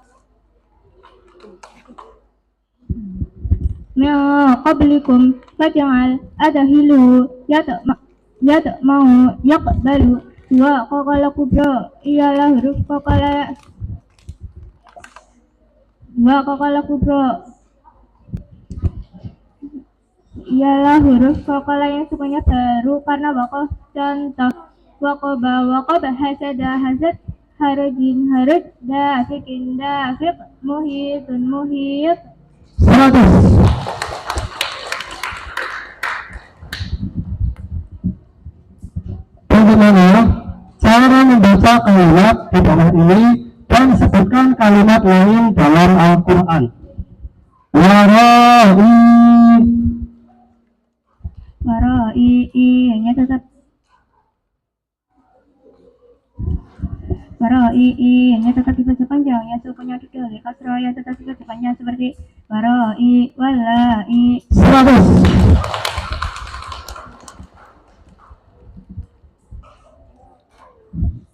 [SPEAKER 4] min qablikum faj'al adhilu mau yaqbalu. 2 qalqalah kubro ialah huruf qalqalah 2 qalqalah kubro ialah huruf qalqalah yang sukunya baru karena waqaf. Contoh: waqaba hasada hasad, harajin haraj, dafikin dafiq, muhitun muhit.
[SPEAKER 1] 100. Bagaimana cara membaca kalimat di bawah ini dan sebutkan kalimat lain dalam Al-Quran?
[SPEAKER 4] Nya tetap nya tetap dibaca panjang, ya sukunya kecil, kasroh ya tetap dibaca panjang seperti walai.
[SPEAKER 1] 100.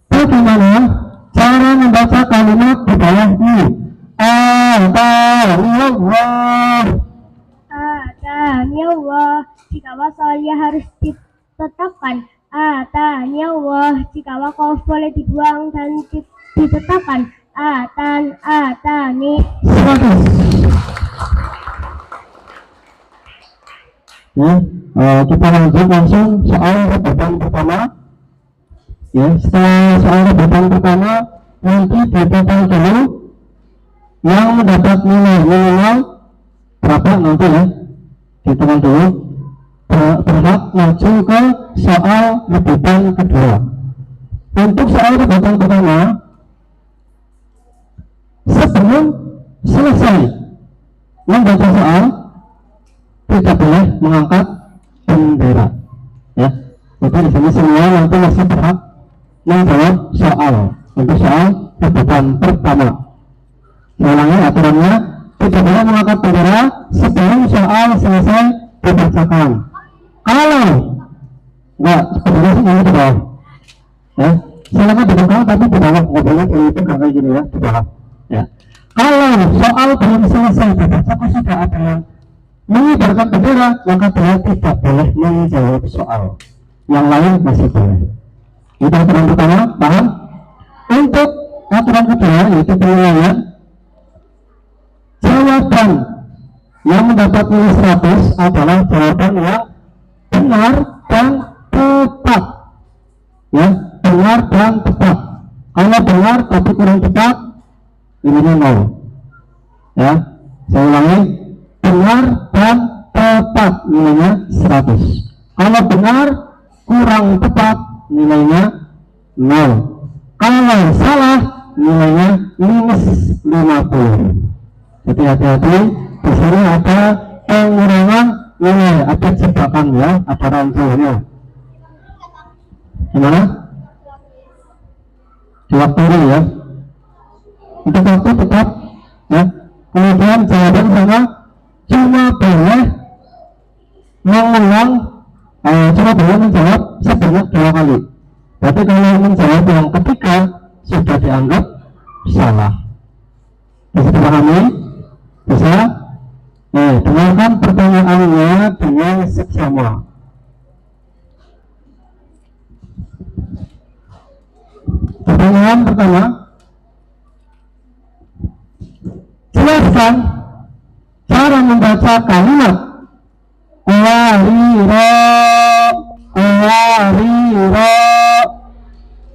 [SPEAKER 1] Bagaimana cara membaca kalimat di bawah ini?
[SPEAKER 4] Allah. Jika wasalnya harus ditetapkan. Allah. Jika waqaf boleh dibuang dan ditetapkan. Atani.
[SPEAKER 1] 100. Ya, kita lanjut langsung soal rebutan pertama. Ya, setelah soal rebutan pertama nanti dihitung dulu yang mendapat nilai minimal berapa nanti ya, dihitung dulu berhak maju ke soal rebutan kedua. Untuk soal rebutan pertama, sebelum selesai membaca soal tidak boleh mengangkat bendera. Ya, jadi di sini semua nanti masih berhak menjawab soal untuk soal rebutan pertama. Saya ulangi aturannya, tidak boleh mengangkat bendera sebelum soal selesai dibacakan. Kalau enggak, sebenarnya sih ini di bawah. Ya, silakan di bawah, tapi di bawah nggak boleh itu kayak gini ya, di bawah. Ya, kalau soal belum selesai dibacakan sudah ada yang mengibarkan bendera, maka dia tidak boleh menjawab soal. Yang lain masih boleh. Itu aturan pertama, paham? Untuk aturan kedua yaitu penilaian, jawaban yang mendapat nilai 100 adalah jawaban yang benar dan tepat. Ya, benar dan tepat. Kalau benar tapi kurang tepat, nilainya 0. Ya, saya ulangi, benar dan tepat nilainya 100. Kalau benar kurang tepat nilainya 0. Kalau salah nilainya minus 50. Jadi hati-hati, di sini ada pengurangan nilai, ada jebakan ya, ada ranculnya. Gimana? Jawab dulu ya. Untuk waktu tetap ya. Kemudian jawaban sama cuma boleh mengulang, cuma boleh menjawab sebanyak 2 kali. Berarti kalau menjawab yang ketiga sudah dianggap salah. Bisa dipahami? Bisa? Dengarkan pertanyaannya dengan seksama. Pertanyaan pertama, jelaskan cara membaca kalimat wariro.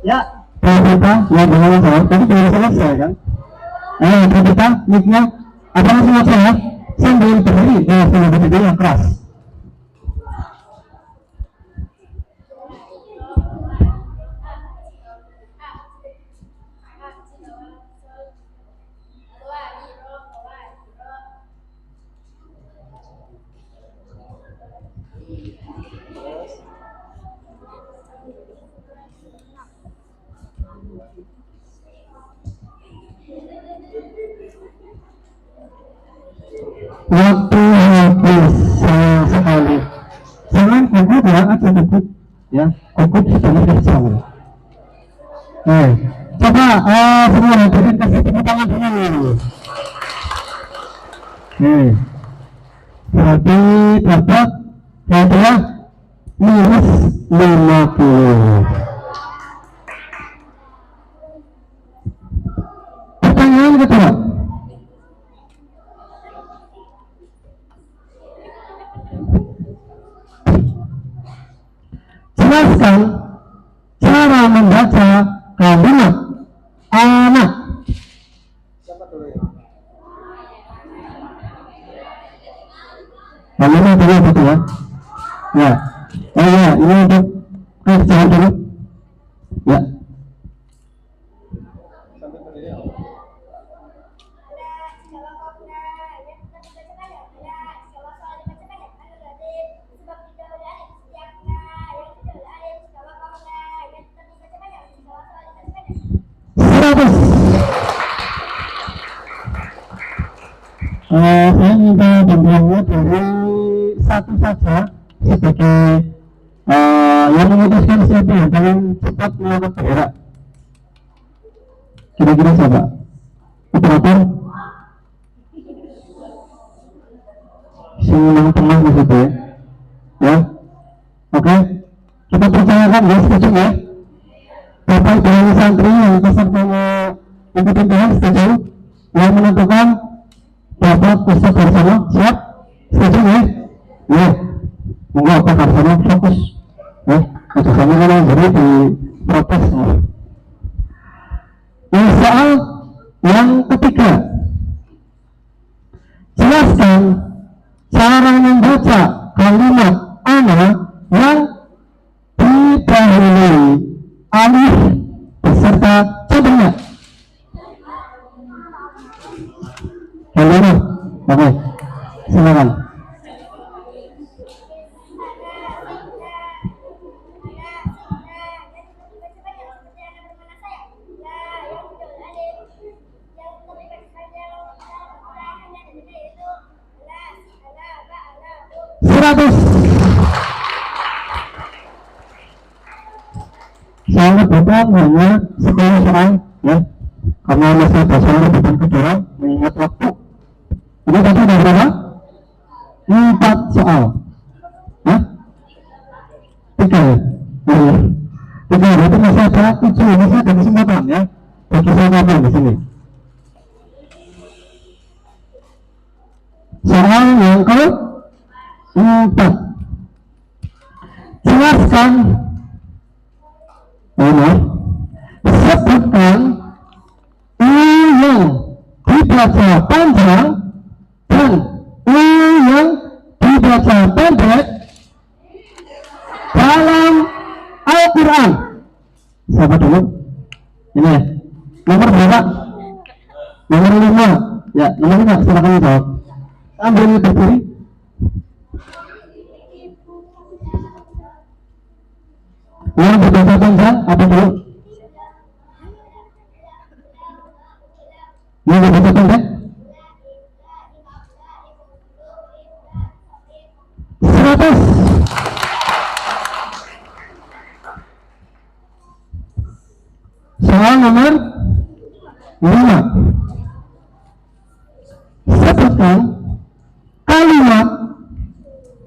[SPEAKER 1] Ya, kita yang belum jawab tadi belum selesai kan? Kita mic-nya apa langsung aja ya? Sambil berdiri, sambil berdiri yang keras. Waktu habis sayang sekali. Jangan gugup ya, ada gugup ya, gugup sudah jauh. Coba semua hadirin kasih tepuk tangan dulu. Berarti dapat adalah minus 50. Pertanyaan kedua, jelaskan cara membaca kalimat anak.
[SPEAKER 3] Siapa dulu ya?
[SPEAKER 1] Kalimat dulu gitu ya. Ya, ya, ini untuk kerjaan dulu. Ya.
[SPEAKER 3] Sampai berdiri ya?
[SPEAKER 1] Saya minta bantuannya dari satu saja sebagai yang memutuskan siapa yang paling cepat melakukan bergerak. Kira-kira siapa? Operator? Yang tengah di situ ya. Oke, kita percayakan ya, setuju ya. Bapak Ibu santri yang pesertanya ikutin Tuhan setuju, yang menentukan Bapak Ustadz Darsono siap, setuju ya. Ya, monggo Pak Darsono fokus ya. Khususnya kalau jadi di protes ya. Yang soal yang ketiga, jelaskan cara membaca kalimat ana yang 100. Saya bukan hanya 10 soal ya, karena masa dasar bukan kedua mengingat waktu. Ini tadi ada berapa? 4 soal. Hah? 3 ya? Oh, 3 berarti masih ada 7, masih ada kesempatan ya. Bagi saya apa di sini? Soal yang ke-4. Jelaskan, sebutkan yang dibaca panjang dan yang dibaca pendek dalam Al-Quran. Siapa dulu? Ini ya. Nomor berapa? Nomor 5. Ya, nomor 5 silakan jawab. Sambil berdiri. Yang dibaca panjang apa dulu? Yang dibaca pendek? 100. Soal nomor 5. Sebutkan kalimat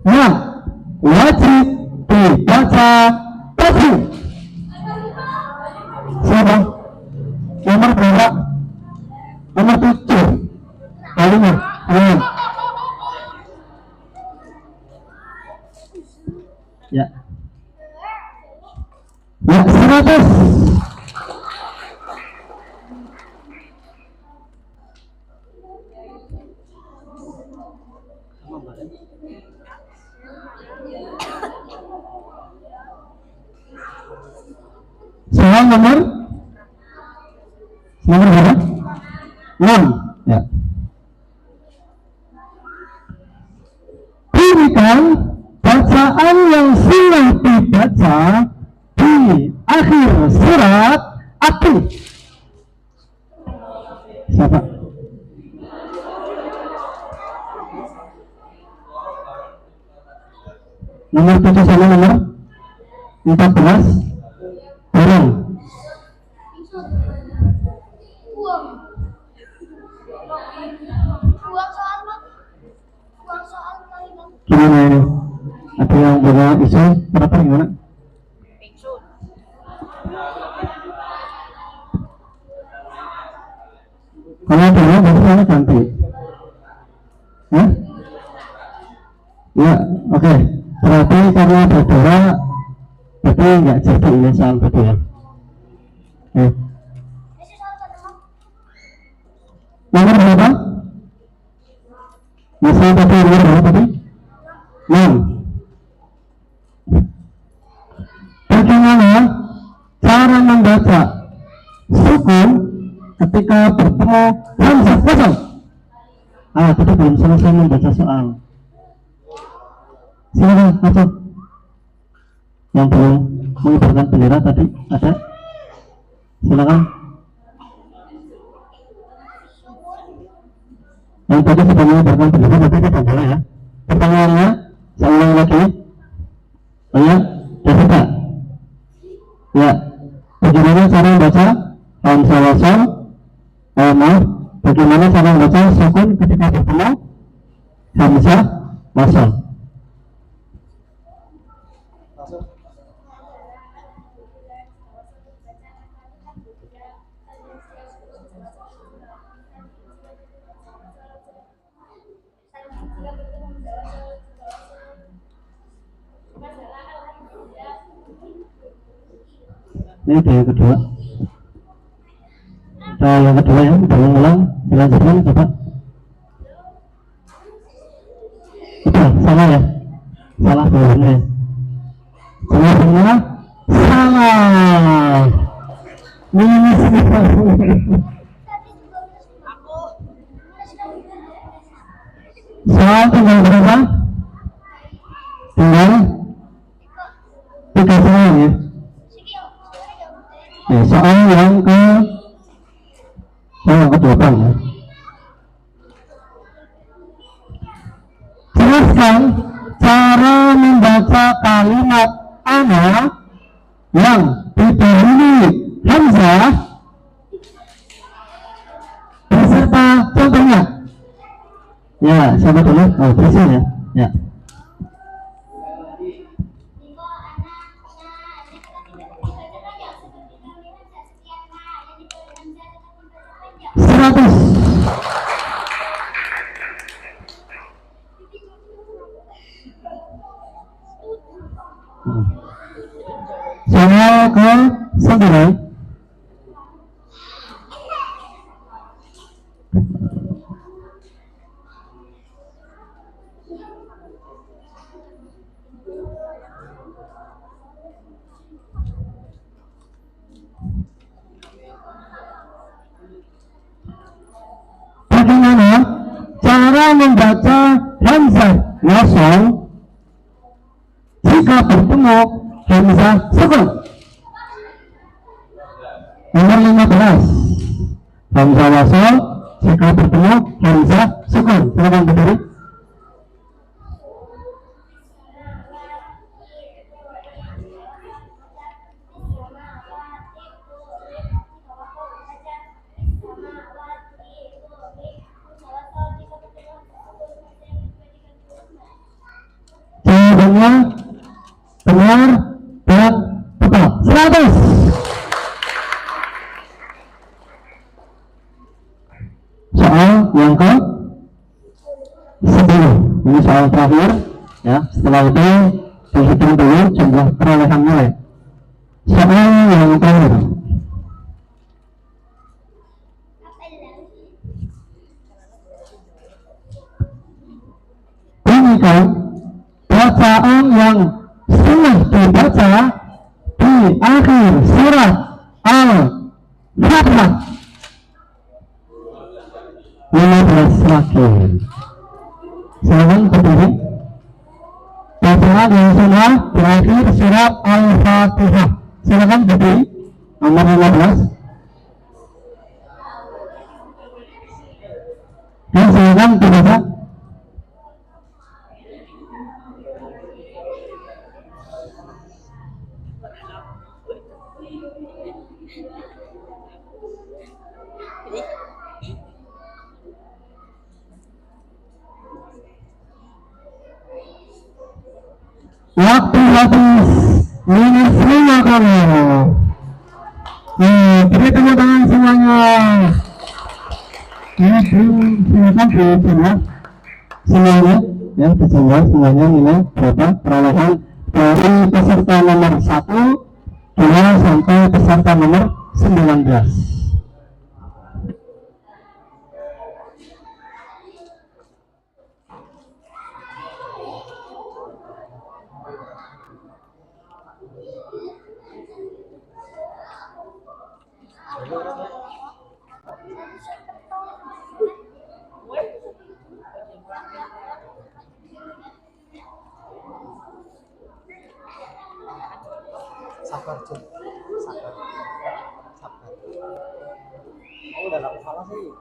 [SPEAKER 1] yang wajib dibaca pasti. Siapa? Nomor berapa? Nomor 7. Kalimat. Ya. Ya, 100. Soal nomor berapa? 6. Ya. Berikan bacaan yang sudah dibaca di akhir surat At-Tin. Siapa? Nomor 7 sama nomor 14. Barang.
[SPEAKER 2] Buang soal, Bang. Buang soal kalimat.
[SPEAKER 1] Gimana ini? Ada yang punya isu? Berapa gimana? Kalau ada yang berarti ganti. Hah? Ya, oke. Berarti karena berdua, berarti nggak jadi ini soal betul ya. Oke. Nomor berapa? Misal tadi nomor berapa tadi? 6. Bagaimana cara membaca sukun ketika bertemu hamzah wasal? Tadi belum selesai membaca soal. Silakan, baca. Yang belum mengibarkan bendera tadi ada? Silakan. Yang tadi sudah mengibarkan bendera berarti tidak boleh ya. Pertanyaannya, saya ulang lagi. Oh ya, sudah. Ya, bagaimana cara membaca hamzah wasal? Maaf, bagaimana cara membaca sukun ketika bertemu hamzah wasal? Ini ada yang kedua. Ada yang kedua ya, udah mengulang. Dilanjutkan coba. Udah, salah ya? Salah dulunya. Jawabannya salah. Minus. Soal tinggal berapa? Tinggal 3 soal ya. Soal yang ke-8 ya. Jelaskan cara yang didahului Hamzah beserta contohnya. Ya, siapa dulu? Oh, bisa ya. Ya. Seratus. Saya ke 9. Bagaimana cara membaca hamzah wasol jika bertemu hamzah sukun? Nomor 15. Hamzah wasol jika bertemu hamzah sukun. Silakan berdiri. Jawabannya benar dan tepat. 100. Soal yang ke 10. Ini soal terakhir ya. Setelah itu dihitung dulu jumlah perolehan nilai. Soal yang terakhir. Bunyikan bacaan yang sudah dibaca di akhir surat Al-Fatihah. 15 lagi. Silakan berdiri. Bacaan yang sudah di akhir surat Al-Fatihah. Silakan berdiri. Nomor 15. Dan silakan dibaca. Waktu habis, minus 5 kali. Beri tepuk tangan semuanya. Ini silakan dijawab semuanya, ya dijawab semuanya nilai berapa perolehan dari peserta nomor 1, 2 sampai peserta nomor 19.
[SPEAKER 3] Sabar, Jun. Sabar. Sabar. Oh, udah nggak salah sih.